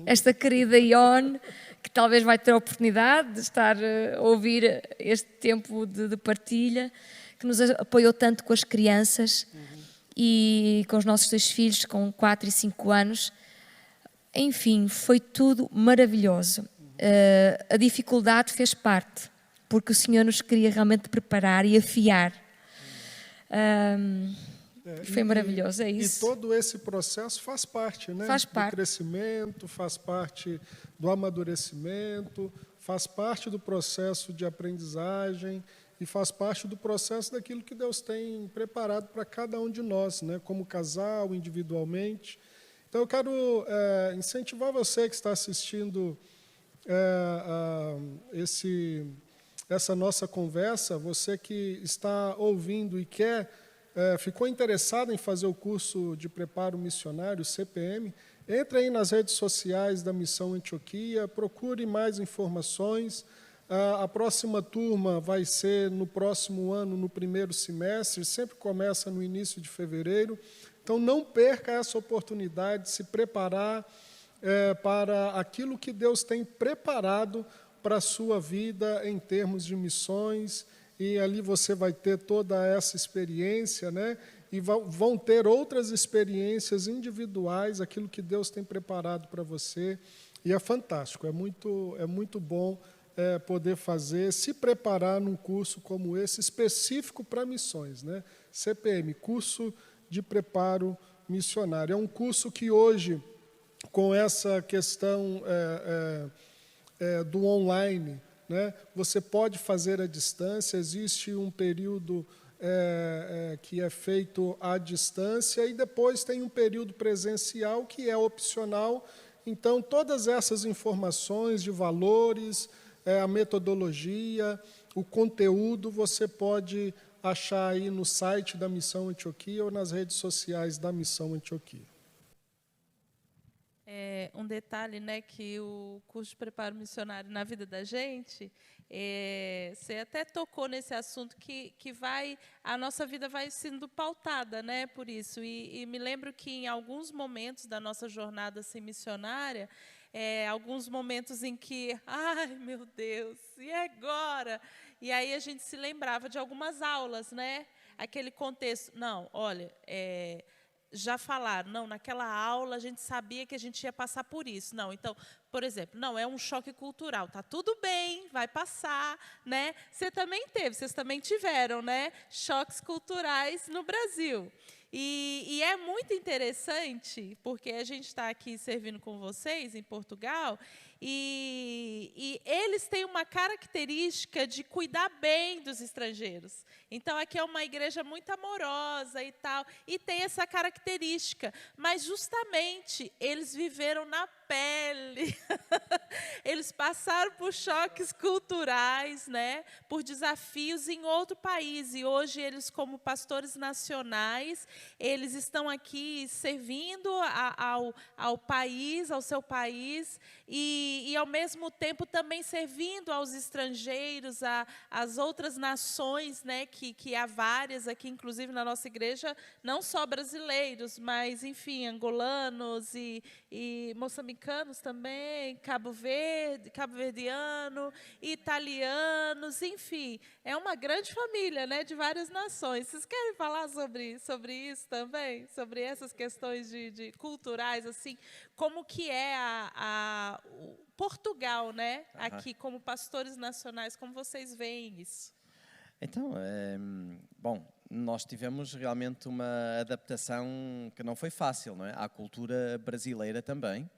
esta querida Ione, que talvez vai ter a oportunidade de estar a ouvir este tempo de partilha, que nos apoiou tanto com as crianças e com os nossos 2 filhos, com 4 e 5 anos. Enfim, foi tudo maravilhoso. A dificuldade fez parte, porque o Senhor nos queria realmente preparar e afiar. Foi maravilhoso, é isso. E todo esse processo faz parte, né? Faz parte. Do crescimento, faz parte do amadurecimento, faz parte do processo de aprendizagem e faz parte do processo daquilo que Deus tem preparado para cada um de nós, né? Como casal, individualmente. Então, eu quero incentivar você que está assistindo essa nossa conversa, você que está ouvindo e ficou interessado em fazer o curso de preparo missionário, CPM, entre aí nas redes sociais da Missão Antioquia, procure mais informações. A próxima turma vai ser no próximo ano, no primeiro semestre, sempre começa no início de fevereiro. Então, não perca essa oportunidade de se preparar para aquilo que Deus tem preparado para a sua vida em termos de missões, e ali você vai ter toda essa experiência, né? E vão ter outras experiências individuais, aquilo que Deus tem preparado para você, e é fantástico, é muito bom poder fazer, se preparar num curso como esse, específico para missões, né? CPM, Curso de Preparo Missionário. É um curso que hoje, com essa questão do online, né, você pode fazer à distância, existe um período que é feito à distância e depois tem um período presencial que é opcional. Então, todas essas informações de valores, a metodologia, o conteúdo, você pode achar aí no site da Missão Antioquia ou nas redes sociais da Missão Antioquia. Um detalhe, né, que o curso de preparo missionário na vida da gente, você até tocou nesse assunto que a nossa vida vai sendo pautada, né, por isso. E me lembro que em alguns momentos da nossa jornada assim, missionária, alguns momentos em que, ai meu Deus, e agora? E aí a gente se lembrava de algumas aulas, né? Aquele contexto, não, olha, já falaram, não, naquela aula a gente sabia que a gente ia passar por isso. Não, então, por exemplo, não, é um choque cultural, tá tudo bem, vai passar, né? Vocês também tiveram, né? Choques culturais no Brasil. E é muito interessante, porque a gente está aqui servindo com vocês em Portugal, e eles têm uma característica de cuidar bem dos estrangeiros. Então, aqui é uma igreja muito amorosa e tal, e tem essa característica. Mas, justamente, eles viveram na pele. Eles passaram por choques culturais, né, por desafios em outro país. E hoje, eles, como pastores nacionais, eles estão aqui servindo ao país, ao seu país, e, ao mesmo tempo, também servindo aos estrangeiros, às outras nações, né, que há várias aqui, inclusive na nossa igreja, não só brasileiros, mas, enfim, angolanos e moçambicanos também, cabo-verdiano, italianos, enfim, é uma grande família, né, de várias nações. Vocês querem falar sobre isso também? Sobre essas questões de culturais, assim, como que é o Portugal, né, aqui, como pastores nacionais, como vocês veem isso? Então, bom, nós tivemos realmente uma adaptação que não foi fácil, não é? À cultura brasileira também.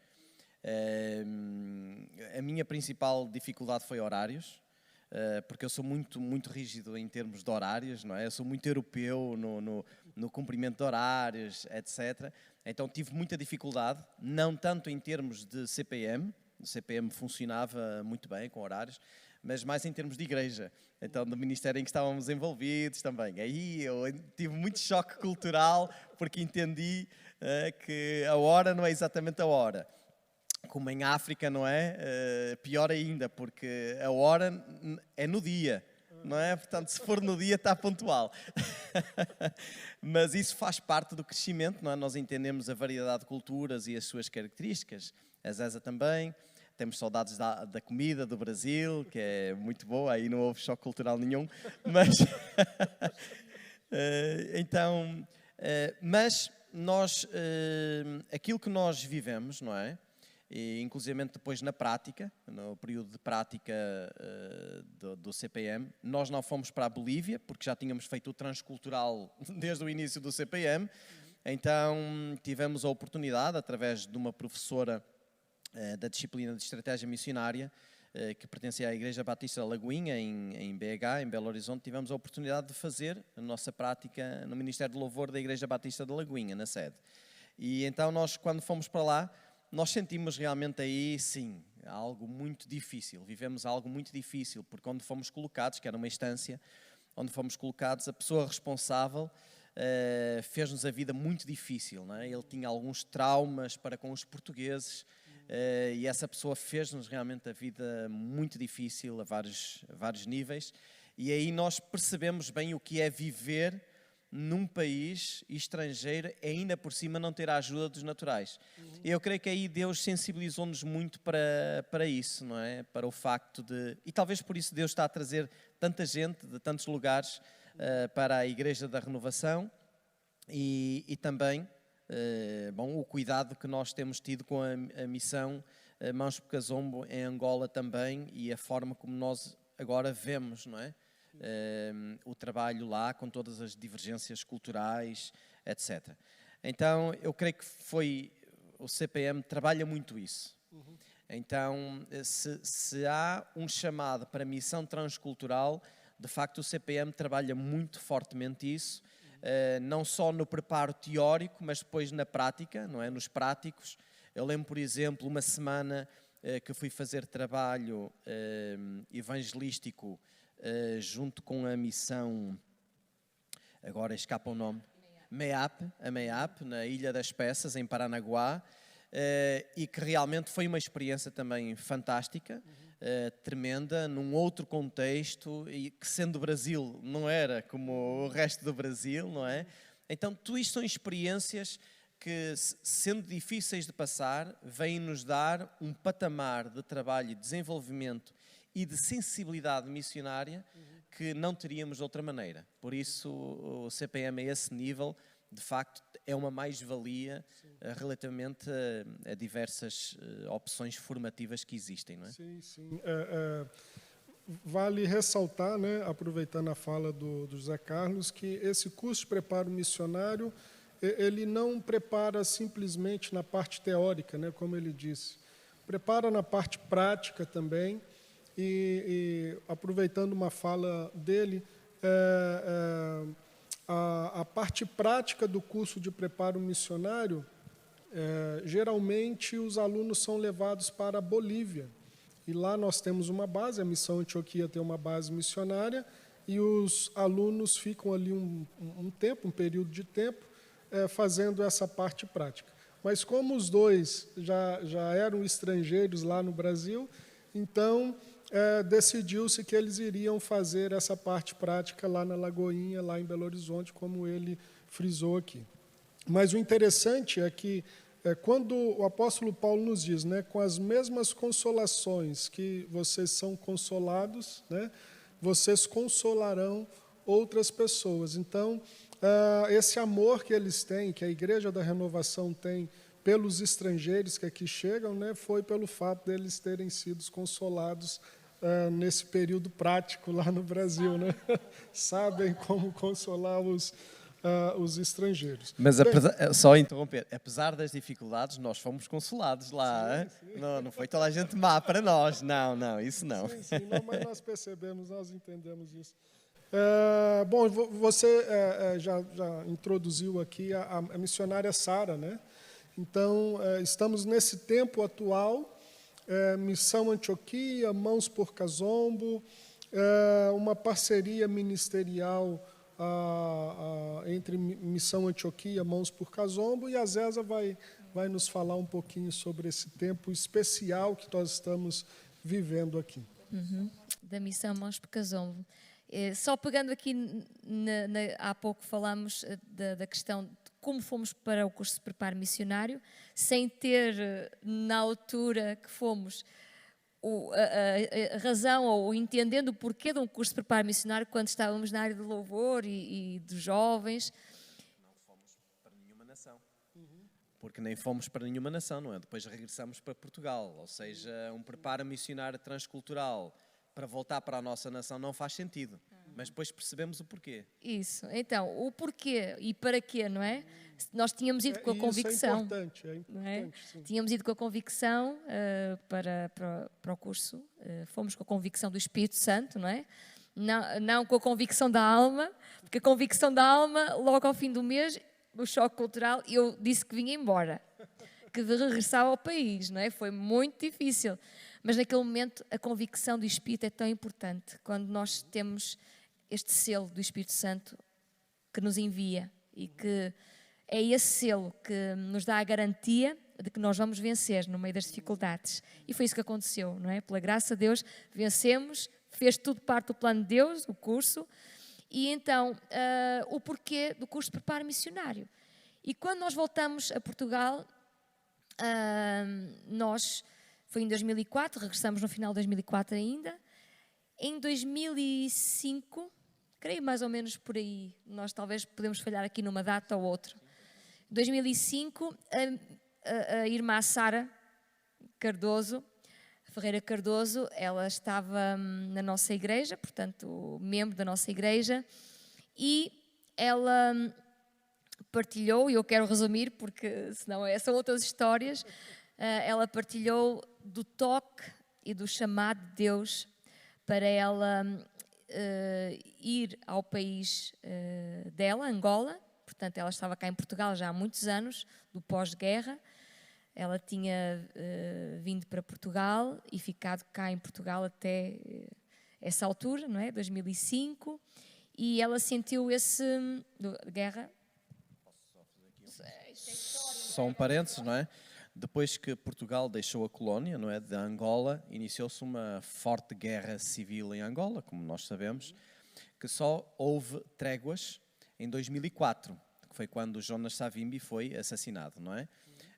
A minha principal dificuldade foi horários, porque eu sou muito rígido em termos de horários, não é? Eu sou muito europeu no cumprimento de horários, etc. Então tive muita dificuldade, não tanto em termos de CPM, o CPM funcionava muito bem com horários, mas mais em termos de igreja, então do ministério em que estávamos envolvidos também. Aí eu tive muito choque cultural, porque entendi que a hora não é exatamente a hora. Como em África, não é? Pior ainda, porque a hora é no dia, não é? Portanto, se for no dia, está pontual. Mas isso faz parte do crescimento, não é? Nós entendemos a variedade de culturas e as suas características. A Zeza também. Temos saudades da comida do Brasil, que é muito boa, aí não houve choque cultural nenhum. Mas, mas nós, aquilo que nós vivemos, não é? E, inclusivamente depois na prática, no período de prática do CPM, nós não fomos para a Bolívia, porque já tínhamos feito o transcultural desde o início do CPM, então tivemos a oportunidade, através de uma professora da disciplina de estratégia missionária, que pertencia à Igreja Batista da Lagoinha, em BH, em Belo Horizonte, tivemos a oportunidade de fazer a nossa prática no Ministério de Louvor da Igreja Batista da Lagoinha, na sede. E então nós, quando fomos para lá, nós sentimos realmente aí, sim, algo muito difícil. Vivemos algo muito difícil, porque onde fomos colocados, que era uma instância, onde fomos colocados, a pessoa responsável fez-nos a vida muito difícil, não é? Ele tinha alguns traumas para com os portugueses, e essa pessoa fez-nos realmente a vida muito difícil a vários níveis. E aí nós percebemos bem o que é viver num país estrangeiro, ainda por cima não ter a ajuda dos naturais. Eu creio que aí Deus sensibilizou-nos muito para isso, não é? Para o facto de... E talvez por isso Deus está a trazer tanta gente de tantos lugares para a Igreja da Renovação e também o cuidado que nós temos tido com a missão Mãos por Cazombo em Angola também e a forma como nós agora vemos, não é? O trabalho lá com todas as divergências culturais, etc. Então, eu creio que o CPM trabalha muito isso. Então, se há um chamado para missão transcultural, de facto o CPM trabalha muito fortemente isso, não só no preparo teórico, mas depois na prática, não é? Nos práticos. Eu lembro, por exemplo, uma semana que fui fazer trabalho evangelístico junto com a missão, agora escapa o nome, MEAP, na Ilha das Peças, em Paranaguá, e que realmente foi uma experiência também fantástica, tremenda, num outro contexto, e que sendo Brasil não era como o resto do Brasil, não é? Então, tudo isto são experiências que, sendo difíceis de passar, vêm-nos dar um patamar de trabalho e desenvolvimento e de sensibilidade missionária que não teríamos de outra maneira. Por isso, o CPM a esse nível, de facto, é uma mais-valia relativamente a diversas opções formativas que existem, não é? Sim, sim. Vale ressaltar, né, aproveitando a fala do José Carlos, que esse curso de preparo missionário, ele não prepara simplesmente na parte teórica, né, como ele disse. Prepara na parte prática também. E aproveitando uma fala dele, a parte prática do curso de preparo missionário, geralmente os alunos são levados para a Bolívia. E lá nós temos uma base, a Missão Antioquia tem uma base missionária, e os alunos ficam ali um período de tempo, fazendo essa parte prática. Mas como os dois já eram estrangeiros lá no Brasil, então decidiu-se que eles iriam fazer essa parte prática lá na Lagoinha, lá em Belo Horizonte, como ele frisou aqui. Mas o interessante é que, quando o apóstolo Paulo nos diz, né, com as mesmas consolações que vocês são consolados, né, vocês consolarão outras pessoas. Então, esse amor que eles têm, que a Igreja da Renovação tem pelos estrangeiros que aqui chegam, né, foi pelo fato deles terem sido consolados nesse período prático lá no Brasil, né? Sabem como consolar os estrangeiros. Mas, só interromper, apesar das dificuldades, nós fomos consolados lá. Sim, sim. Não foi toda a gente má para nós. Não, isso não. Sim, não, mas nós percebemos, nós entendemos isso. Bom, você já introduziu aqui a missionária Sara, né? Então, estamos nesse tempo atual, Missão Antioquia, Mãos por Cazombo, uma parceria ministerial entre Missão Antioquia, Mãos por Cazombo, e a Zéza vai nos falar um pouquinho sobre esse tempo especial que nós estamos vivendo aqui. Da Missão Mãos por Cazombo. Só pegando aqui, há pouco falámos da questão de como fomos para o curso de preparo missionário, sem ter, na altura que fomos, a razão ou entendendo o porquê de um curso de preparo missionário quando estávamos na área de louvor e dos jovens. Não fomos para nenhuma nação. Porque nem fomos para nenhuma nação, não é? Depois regressamos para Portugal, ou seja, um preparo missionário transcultural para voltar para a nossa nação não faz sentido. Mas depois percebemos o porquê. Isso. Então, o porquê e para quê, não é? Nós tínhamos ido com a convicção. É importante, não é? Sim. Tínhamos ido com a convicção para o curso. Fomos com a convicção do Espírito Santo, não é? Não com a convicção da alma, porque a convicção da alma, logo ao fim do mês, o choque cultural, eu disse que vinha embora, que regressava ao país, não é? Foi muito difícil. Mas naquele momento a convicção do Espírito é tão importante, quando nós temos este selo do Espírito Santo que nos envia e que é esse selo que nos dá a garantia de que nós vamos vencer no meio das dificuldades. E foi isso que aconteceu, não é? Pela graça de Deus, vencemos, fez tudo parte do plano de Deus, o curso, E então, o porquê do curso de preparo missionário. E quando nós voltamos a Portugal, foi em 2004, regressamos no final de 2004 ainda. Em 2005, creio mais ou menos por aí, nós talvez podemos falhar aqui numa data ou outra. Em 2005, a irmã Sara Cardoso, Ferreira Cardoso, ela estava na nossa igreja, portanto, membro da nossa igreja, e ela partilhou, e eu quero resumir porque senão são outras histórias, ela partilhou do toque e do chamado de Deus para ela ir ao país dela, Angola. Portanto, ela estava cá em Portugal já há muitos anos, do pós-guerra. Ela tinha vindo para Portugal e ficado cá em Portugal até essa altura, não é? 2005. E ela sentiu esse... guerra... Só um parênteses, não é? Depois que Portugal deixou a colónia, não é, de Angola, iniciou-se uma forte guerra civil em Angola, como nós sabemos, que só houve tréguas em 2004, que foi quando Jonas Savimbi foi assassinado, não é?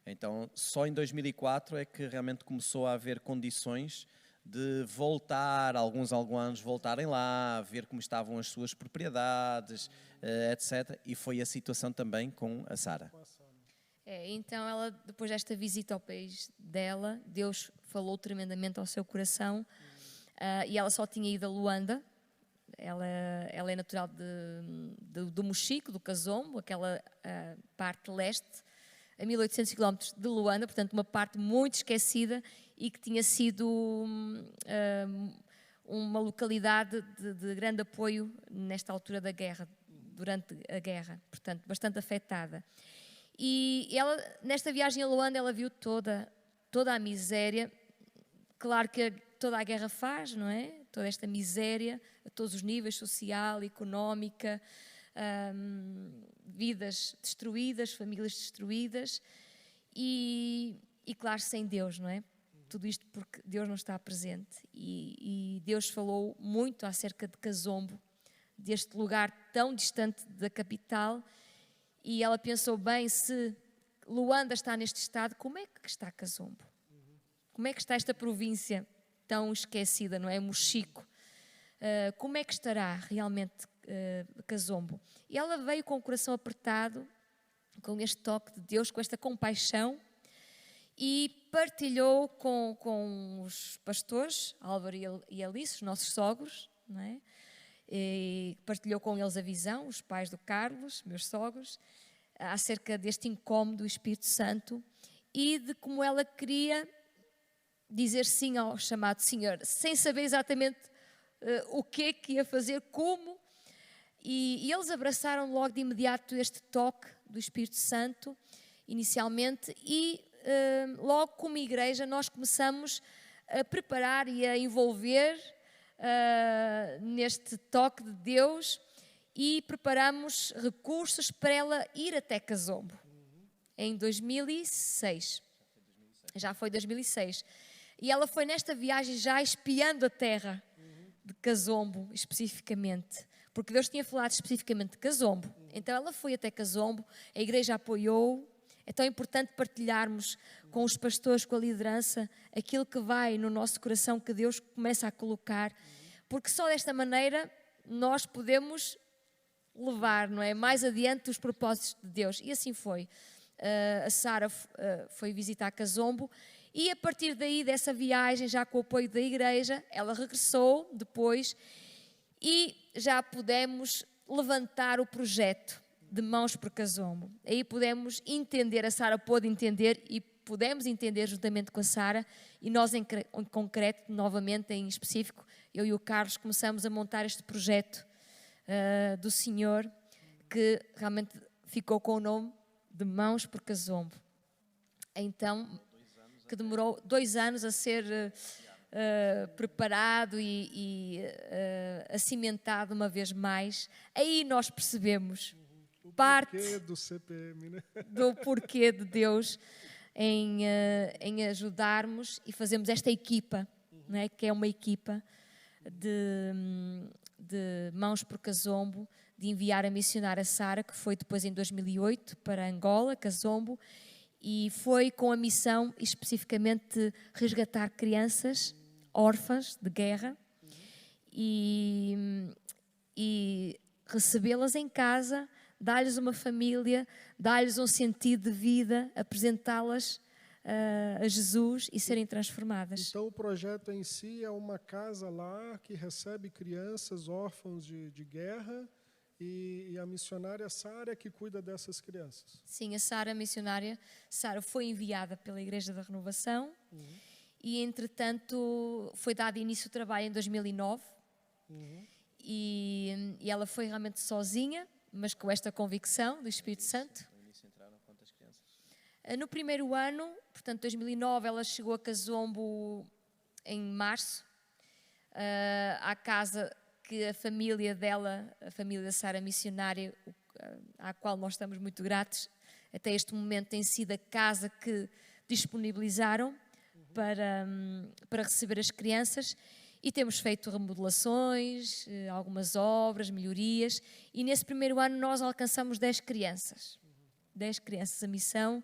Então, só em 2004 é que realmente começou a haver condições de voltar, alguns anos voltarem lá, ver como estavam as suas propriedades, etc. E foi a situação também com a Sara. Então ela, depois desta visita ao país dela, Deus falou tremendamente ao seu coração, e ela só tinha ido a Luanda. Ela é natural do Mochico, do Kazombo, aquela parte leste, a 1800 km de Luanda, portanto uma parte muito esquecida e que tinha sido uma localidade de grande apoio nesta altura da guerra, durante a guerra, portanto bastante afetada. E ela, nesta viagem a Luanda, ela viu toda a miséria, claro que toda a guerra faz, não é? Toda esta miséria, a todos os níveis, social, económica, vidas destruídas, famílias destruídas e claro, sem Deus, não é? Tudo isto porque Deus não está presente. E Deus falou muito acerca de Kazombo, deste lugar tão distante da capital. E ela pensou, bem, se Luanda está neste estado, como é que está Kazombo? Como é que está esta província tão esquecida, não é? Mochico. Como é que estará realmente Kazombo? E ela veio com o coração apertado, com este toque de Deus, com esta compaixão, e partilhou com os pastores, Álvaro e Alice, os nossos sogros, não é? E partilhou com eles a visão, os pais do Carlos, meus sogros, acerca deste incómodo do Espírito Santo e de como ela queria dizer sim ao chamado Senhor, sem saber exatamente o que é que ia fazer, como. E eles abraçaram logo de imediato este toque do Espírito Santo, inicialmente, e logo como igreja nós começamos a preparar e a envolver neste toque de Deus e preparamos recursos para ela ir até Kazombo em 2006. Já foi 2006. E ela foi nesta viagem já espiando a terra de Kazombo especificamente, porque Deus tinha falado especificamente de Kazombo. Então ela foi até Kazombo, a igreja apoiou. É tão importante partilharmos com os pastores, com a liderança, aquilo que vai no nosso coração, que Deus começa a colocar, porque só desta maneira nós podemos levar, não é, mais adiante os propósitos de Deus. E assim foi. A Sara foi visitar Kazombo e a partir daí, dessa viagem, já com o apoio da igreja, ela regressou depois e já pudemos levantar o projeto de Mãos por Kazombo. Aí pudemos entender, a Sara pôde entender e pudemos entender juntamente com a Sara, e nós em concreto, novamente em específico, eu e o Carlos começamos a montar este projeto do Senhor, que realmente ficou com o nome de Mãos por Kazombo. Então, que demorou 2 anos a ser preparado e acimentado uma vez mais. Aí nós percebemos parte do CPM, né? do porquê de Deus em ajudarmos e fazermos esta equipa, não é? Que é uma equipa de Mãos por Kazombo, de enviar a missionária Sara, que foi depois em 2008 para Angola, Kazombo, e foi com a missão especificamente de resgatar crianças órfãs de guerra e recebê-las em casa, dar-lhes uma família, dar-lhes um sentido de vida, apresentá-las a Jesus e serem transformadas. Então, o projeto em si é uma casa lá que recebe crianças órfãos de guerra e a missionária Sara é que cuida dessas crianças. Sim, a Sara, missionária, Sara foi enviada pela Igreja da Renovação e, entretanto, foi dado início ao trabalho em 2009 e ela foi realmente sozinha, mas com esta convicção do Espírito Santo. No primeiro ano, portanto, 2009, ela chegou a Kazombo em março, à casa que a família dela, a família da Sara missionária, à qual nós estamos muito gratos, até este momento tem sido a casa que disponibilizaram para receber as crianças, e temos feito remodelações, algumas obras, melhorias, e nesse primeiro ano nós alcançamos 10 crianças. 10 crianças, a missão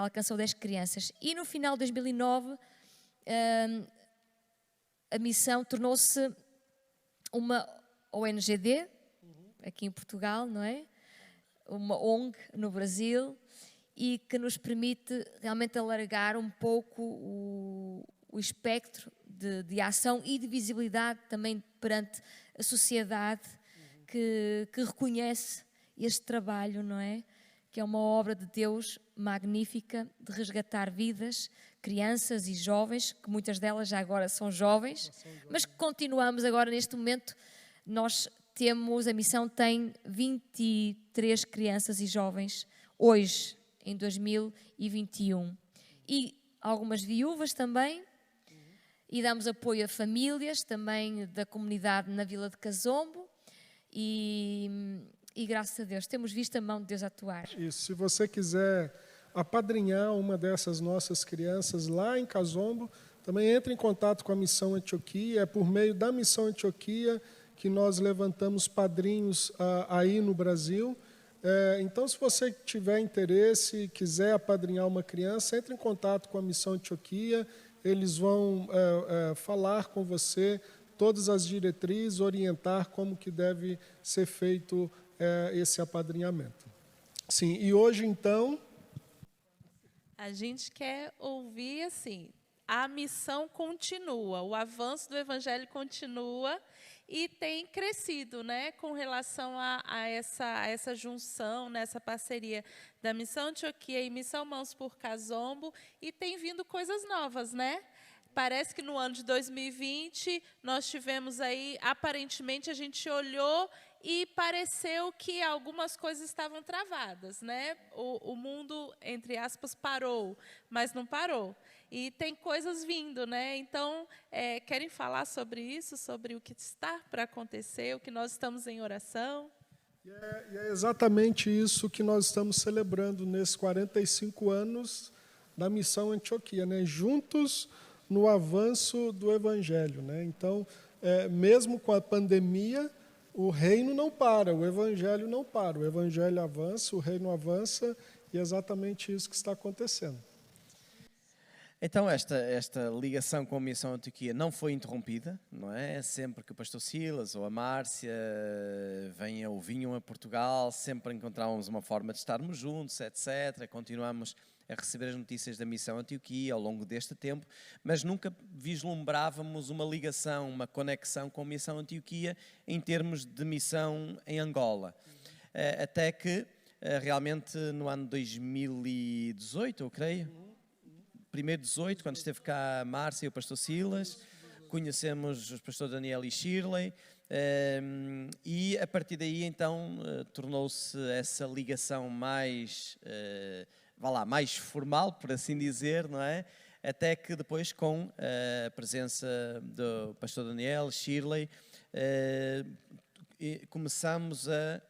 alcançou 10 crianças. E no final de 2009, a missão tornou-se uma ONGD, aqui em Portugal, não é? Uma ONG no Brasil, e que nos permite realmente alargar um pouco o espectro de ação e de visibilidade também perante a sociedade que reconhece este trabalho, não é? Que é uma obra de Deus magnífica de resgatar vidas, crianças e jovens, que muitas delas já agora são jovens, mas que continuamos agora neste momento. Nós temos, a missão tem 23 crianças e jovens hoje, em 2021. E algumas viúvas também, e damos apoio a famílias também da comunidade na Vila de Kazombo, e graças a Deus temos visto a mão de Deus atuar. Isso, se você quiser apadrinhar uma dessas nossas crianças lá em Kazombo, também entre em contato com a Missão Antioquia. É por meio da Missão Antioquia que nós levantamos padrinhos aí no Brasil. Então, se você tiver interesse e quiser apadrinhar uma criança, entre em contato com a Missão Antioquia. Eles vão falar com você todas as diretrizes, orientar como que deve ser feito esse apadrinhamento. Sim, e hoje, então... A gente quer ouvir, assim, a missão continua, o avanço do Evangelho continua e tem crescido, né, com relação a essa junção, nessa parceria da Missão Antioquia e Missão Mãos por Kazombo, e tem vindo coisas novas, né? Parece que no ano de 2020 nós tivemos aí, aparentemente a gente olhou e pareceu que algumas coisas estavam travadas, né? O mundo, entre aspas, parou, mas não parou. E tem coisas vindo, né? Então, querem falar sobre isso, sobre o que está para acontecer, o que nós estamos em oração? E é exatamente isso que nós estamos celebrando nesses 45 anos da Missão Antioquia, né? Juntos no avanço do Evangelho, né? Então, mesmo com a pandemia, o reino não para, o Evangelho não para. O Evangelho avança, o reino avança, e é exatamente isso que está acontecendo. Então, esta ligação com a Missão Antioquia não foi interrompida, não é? Sempre que o pastor Silas ou a Márcia vinham a Portugal, sempre encontrávamos uma forma de estarmos juntos, etc. Continuamos a receber as notícias da Missão Antioquia ao longo deste tempo, mas nunca vislumbrávamos uma ligação, uma conexão com a Missão Antioquia em termos de missão em Angola. Até que, realmente, no ano 2018, eu creio, primeiro 18, quando esteve cá a Márcia e o pastor Silas, conhecemos o pastor Daniel e Shirley, e a partir daí, então, tornou-se essa ligação mais... mais formal, por assim dizer, não é? Até que depois, com a presença do pastor Daniel, Shirley, começamos a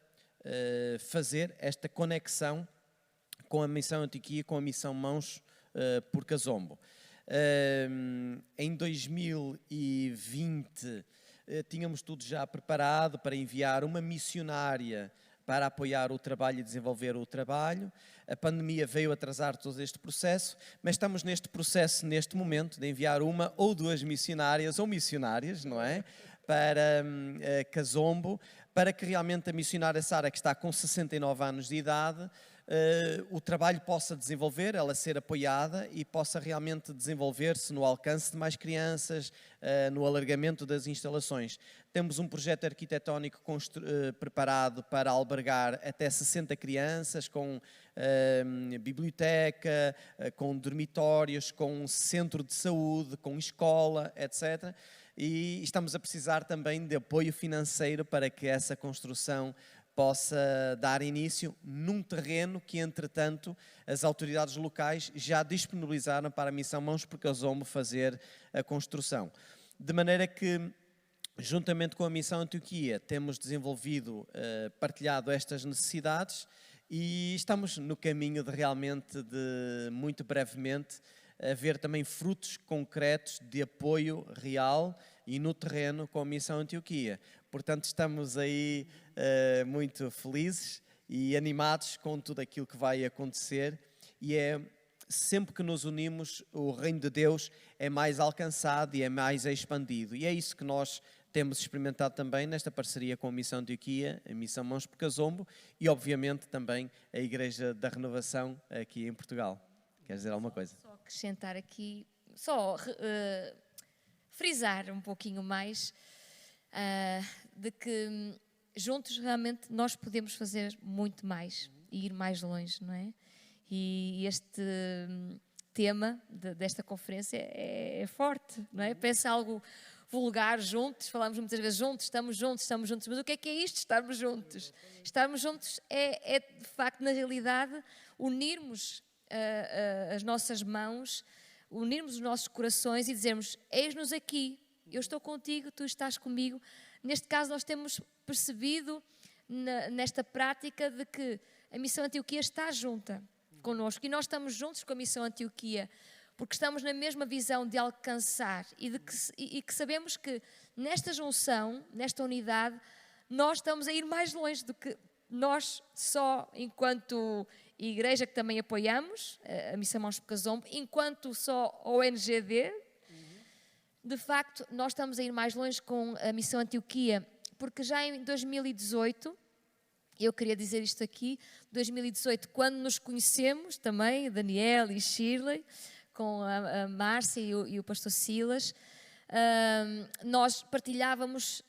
fazer esta conexão com a Missão Antioquia, com a Missão Mãos por Kazombo. Em 2020 tínhamos tudo já preparado para enviar uma missionária para apoiar o trabalho e desenvolver o trabalho. A pandemia veio atrasar todo este processo, mas estamos neste processo, neste momento, de enviar uma ou duas missionárias ou missionárias, não é? Para Cazombo, para que realmente a missionária Sara, que está com 69 anos de idade, o trabalho possa desenvolver, ela ser apoiada e possa realmente desenvolver-se no alcance de mais crianças, no alargamento das instalações. Temos um projeto arquitetónico preparado para albergar até 60 crianças, com biblioteca, com dormitórios, com centro de saúde, com escola, etc. E estamos a precisar também de apoio financeiro para que essa construção possa dar início num terreno que, entretanto, as autoridades locais já disponibilizaram para a Missão Mãos por Cazombo fazer a construção. De maneira que, juntamente com a Missão Antioquia, temos desenvolvido, partilhado estas necessidades e estamos no caminho de realmente, muito brevemente, haver também frutos concretos de apoio real e no terreno com a Missão Antioquia. Portanto, estamos aí muito felizes e animados com tudo aquilo que vai acontecer, e sempre que nos unimos, o reino de Deus é mais alcançado e é mais expandido. E é isso que nós temos experimentado também nesta parceria com a Missão Antioquia, a Missão Mãos por Cazombo e, obviamente, também a Igreja da Renovação aqui em Portugal. Queres dizer alguma coisa? Só acrescentar aqui, frisar um pouquinho mais de que juntos realmente nós podemos fazer muito mais e ir mais longe, não é? E este tema desta conferência é forte, não é? Parece algo vulgar, juntos, falamos muitas vezes juntos, mas o que é isto, estarmos juntos? Estarmos juntos é de facto, na realidade, unirmos as nossas mãos, unirmos os nossos corações e dizermos: eis-nos aqui, eu estou contigo, tu estás comigo. Neste caso, nós temos percebido nesta prática de que a Missão Antioquia está junta connosco e nós estamos juntos com a Missão Antioquia porque estamos na mesma visão de alcançar e que sabemos que nesta junção, nesta unidade, nós estamos a ir mais longe do que nós só enquanto igreja, que também apoiamos a Missão Mãos por Cazombo, enquanto só ONGD. De facto, nós estamos a ir mais longe com a Missão Antioquia, porque já em 2018, eu queria dizer isto aqui, 2018, quando nos conhecemos também, Daniel e Shirley, com a Márcia e o pastor Silas, nós partilhávamos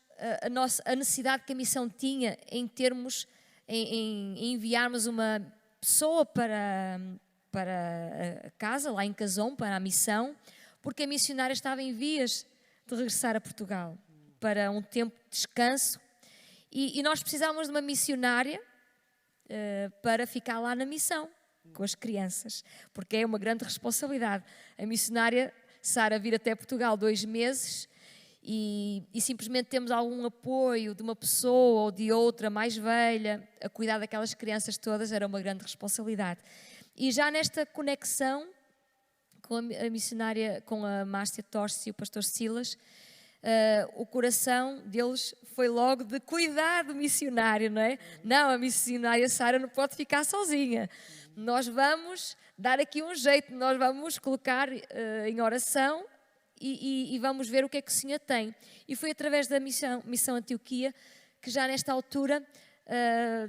a necessidade que a missão tinha em termos, em enviarmos uma pessoa para a casa, lá em Cazombo, para a missão, porque a missionária estava em vias de regressar a Portugal para um tempo de descanso e nós precisávamos de uma missionária para ficar lá na missão com as crianças, porque é uma grande responsabilidade. A missionária Sara vir até Portugal 2 meses e simplesmente temos algum apoio de uma pessoa ou de outra mais velha a cuidar daquelas crianças todas, era uma grande responsabilidade. E já nesta conexão com a missionária, com a Márcia Torce e o pastor Silas, o coração deles foi logo de cuidar do missionário, não é? Não, a missionária Sara não pode ficar sozinha. Nós vamos dar aqui um jeito, nós vamos colocar em oração e vamos ver o que é que o Senhor tem. E foi através da Missão Antioquia que já nesta altura,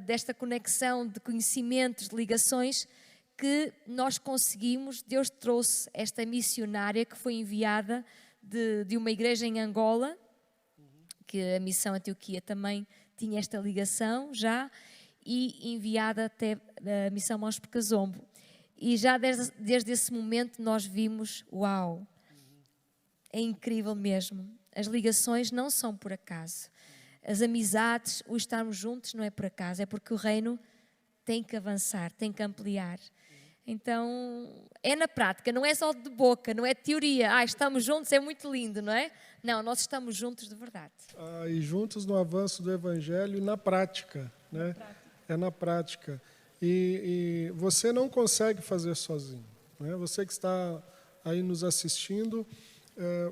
desta conexão de conhecimentos, de ligações, que nós conseguimos, Deus trouxe esta missionária que foi enviada de uma igreja em Angola, que a Missão Antioquia também tinha esta ligação já, e enviada até a Missão Mãos por Cazombo. E já desde esse momento nós vimos, uau, é incrível mesmo. As ligações não são por acaso. As amizades, o estarmos juntos não é por acaso, é porque o reino tem que avançar, tem que ampliar. Então, é na prática, não é só de boca, não é teoria. Estamos juntos, é muito lindo, não é? Não, nós estamos juntos de verdade. E juntos no avanço do Evangelho e na prática, né? É na prática. E você não consegue fazer sozinho, né? Você que está aí nos assistindo,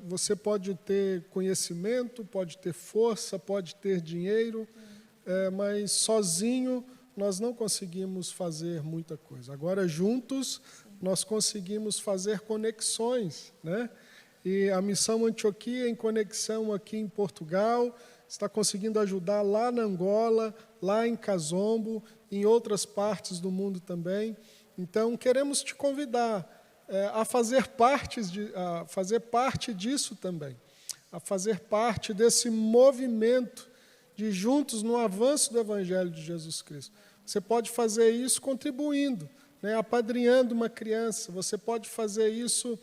Você pode ter conhecimento, pode ter força, pode ter dinheiro, mas sozinho nós não conseguimos fazer muita coisa. Agora, juntos, nós conseguimos fazer conexões, né? E a Missão Antioquia, em conexão aqui em Portugal, está conseguindo ajudar lá na Angola, lá em Cazombo, em outras partes do mundo também. Então, queremos te convidar a fazer parte disso também, a fazer parte desse movimento de juntos no avanço do Evangelho de Jesus Cristo. Você pode fazer isso contribuindo, né, apadrinhando uma criança, você pode fazer isso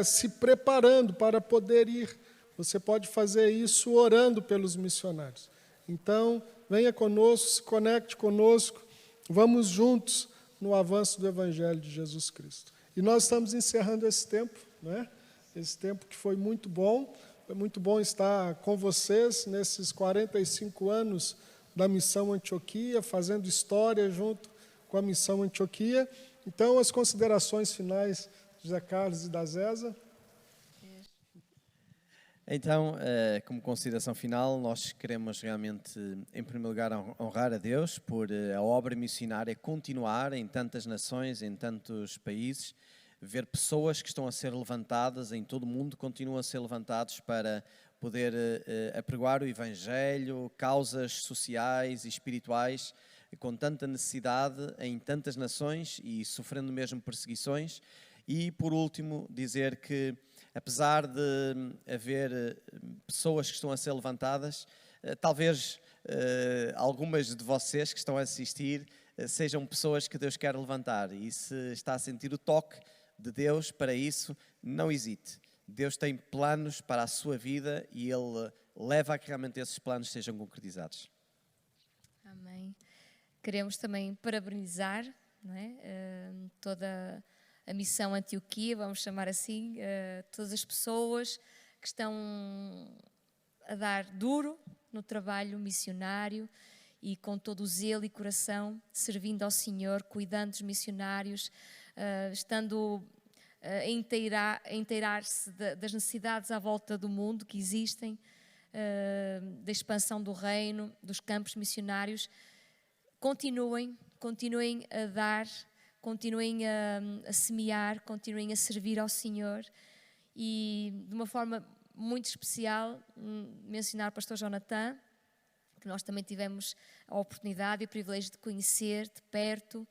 se preparando para poder ir, você pode fazer isso orando pelos missionários. Então, venha conosco, se conecte conosco, vamos juntos no avanço do Evangelho de Jesus Cristo. E nós estamos encerrando esse tempo, né? Esse tempo que foi muito bom estar com vocês nesses 45 anos da Missão Antioquia, fazendo história junto com a Missão Antioquia. Então, as considerações finais de José Carlos e da Zésa. Então, como consideração final, nós queremos realmente, em primeiro lugar, honrar a Deus por a obra missionária continuar em tantas nações, em tantos países, ver pessoas que estão a ser levantadas em todo o mundo, continuam a ser levantados para poder apregoar o Evangelho, causas sociais e espirituais, com tanta necessidade em tantas nações e sofrendo mesmo perseguições. E, por último, dizer que, apesar de haver pessoas que estão a ser levantadas, talvez algumas de vocês que estão a assistir sejam pessoas que Deus quer levantar. E se está a sentir o toque de Deus para isso, não hesite. Deus tem planos para a sua vida e Ele leva a que realmente esses planos sejam concretizados. Amém. Queremos também parabenizar, não é? Toda a Missão Antioquia, vamos chamar assim, todas as pessoas que estão a dar duro no trabalho missionário e com todo o zelo e coração, servindo ao Senhor, cuidando dos missionários, estando a inteirar-se das necessidades à volta do mundo que existem, da expansão do reino, dos campos missionários. Continuem a dar, continuem a semear, continuem a servir ao Senhor. E de uma forma muito especial, mencionar o pastor Jonathan, que nós também tivemos a oportunidade e o privilégio de conhecer de perto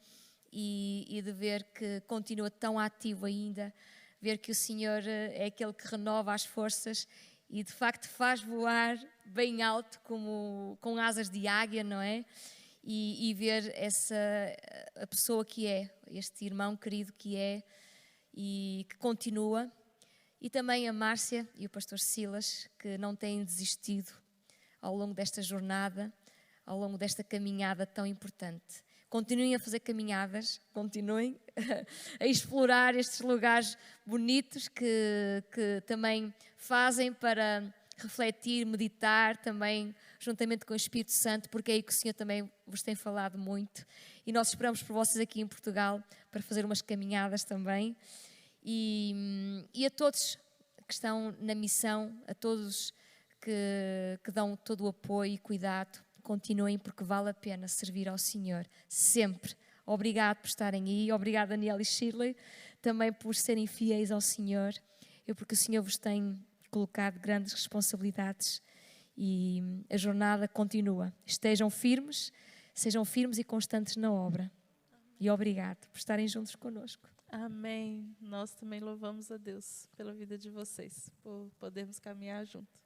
e de ver que continua tão ativo ainda, ver que o Senhor é aquele que renova as forças e de facto faz voar bem alto, como com asas de águia, não é? E ver a pessoa que é, este irmão querido que é e que continua. E também a Márcia e o pastor Silas, que não têm desistido ao longo desta jornada, ao longo desta caminhada tão importante. Continuem a fazer caminhadas, continuem a explorar estes lugares bonitos que também fazem para refletir, meditar também juntamente com o Espírito Santo, porque é aí que o Senhor também vos tem falado muito. E nós esperamos por vocês aqui em Portugal para fazer umas caminhadas também. E a todos que estão na missão, a todos que dão todo o apoio e cuidado, continuem, porque vale a pena servir ao Senhor, sempre. Obrigado por estarem aí, obrigado Daniel e Shirley, também por serem fiéis ao Senhor, porque o Senhor vos tem colocado grandes responsabilidades e a jornada continua. Estejam firmes, sejam firmes e constantes na obra. E obrigado por estarem juntos conosco. Amém. Nós também louvamos a Deus pela vida de vocês, por podermos caminhar junto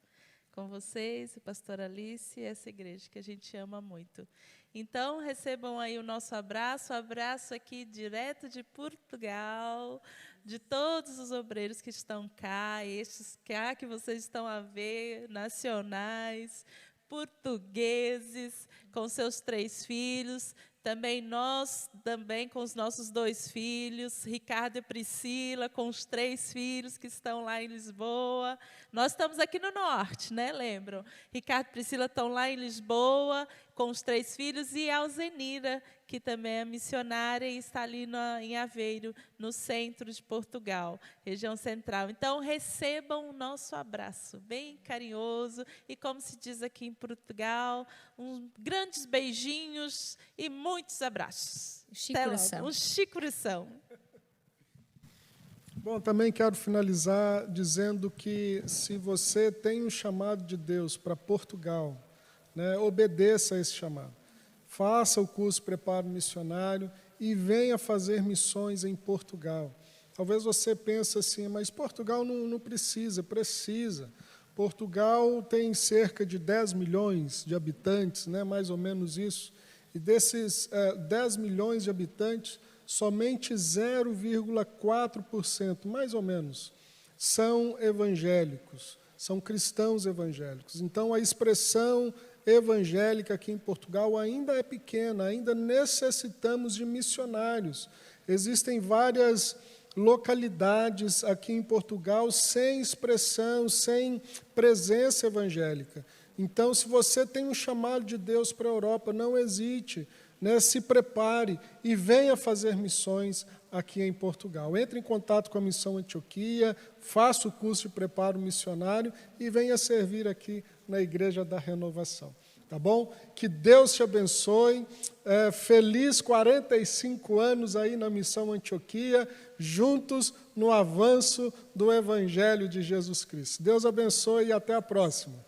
com vocês, a pastora Alice e essa igreja que a gente ama muito. Então, recebam aí o nosso abraço aqui direto de Portugal, de todos os obreiros que estão cá, estes cá que vocês estão a ver, nacionais, portugueses, com seus 3 filhos, também nós, também com os nossos 2 filhos, Ricardo e Priscila, com os 3 filhos que estão lá em Lisboa. Nós estamos aqui no norte, né? Lembram? Ricardo e Priscila estão lá em Lisboa, com os 3 filhos, e a Alzenira, que também é missionária e está ali em Aveiro, no centro de Portugal, região central. Então, recebam o nosso abraço, bem carinhoso, e como se diz aqui em Portugal, grandes beijinhos e muitos abraços. Chicoração. Um chicoração. Bom, também quero finalizar dizendo que, se você tem um chamado de Deus para Portugal, né, obedeça a esse chamado. Faça o curso de preparo missionário e venha fazer missões em Portugal. Talvez você pense assim, mas Portugal não precisa. Portugal tem cerca de 10 milhões de habitantes, né, mais ou menos isso. E desses 10 milhões de habitantes, somente 0,4%, mais ou menos, são evangélicos, são cristãos evangélicos. Então, a expressão evangélica aqui em Portugal ainda é pequena, ainda necessitamos de missionários. Existem várias localidades aqui em Portugal sem expressão, sem presença evangélica. Então, se você tem um chamado de Deus para a Europa, não hesite, né, se prepare e venha fazer missões aqui em Portugal. Entre em contato com a Missão Antioquia, faça o curso de preparo missionário e venha servir aqui na Igreja da Renovação. Tá bom? Que Deus te abençoe. Feliz 45 anos aí na Missão Antioquia, juntos no avanço do Evangelho de Jesus Cristo. Deus abençoe e até a próxima.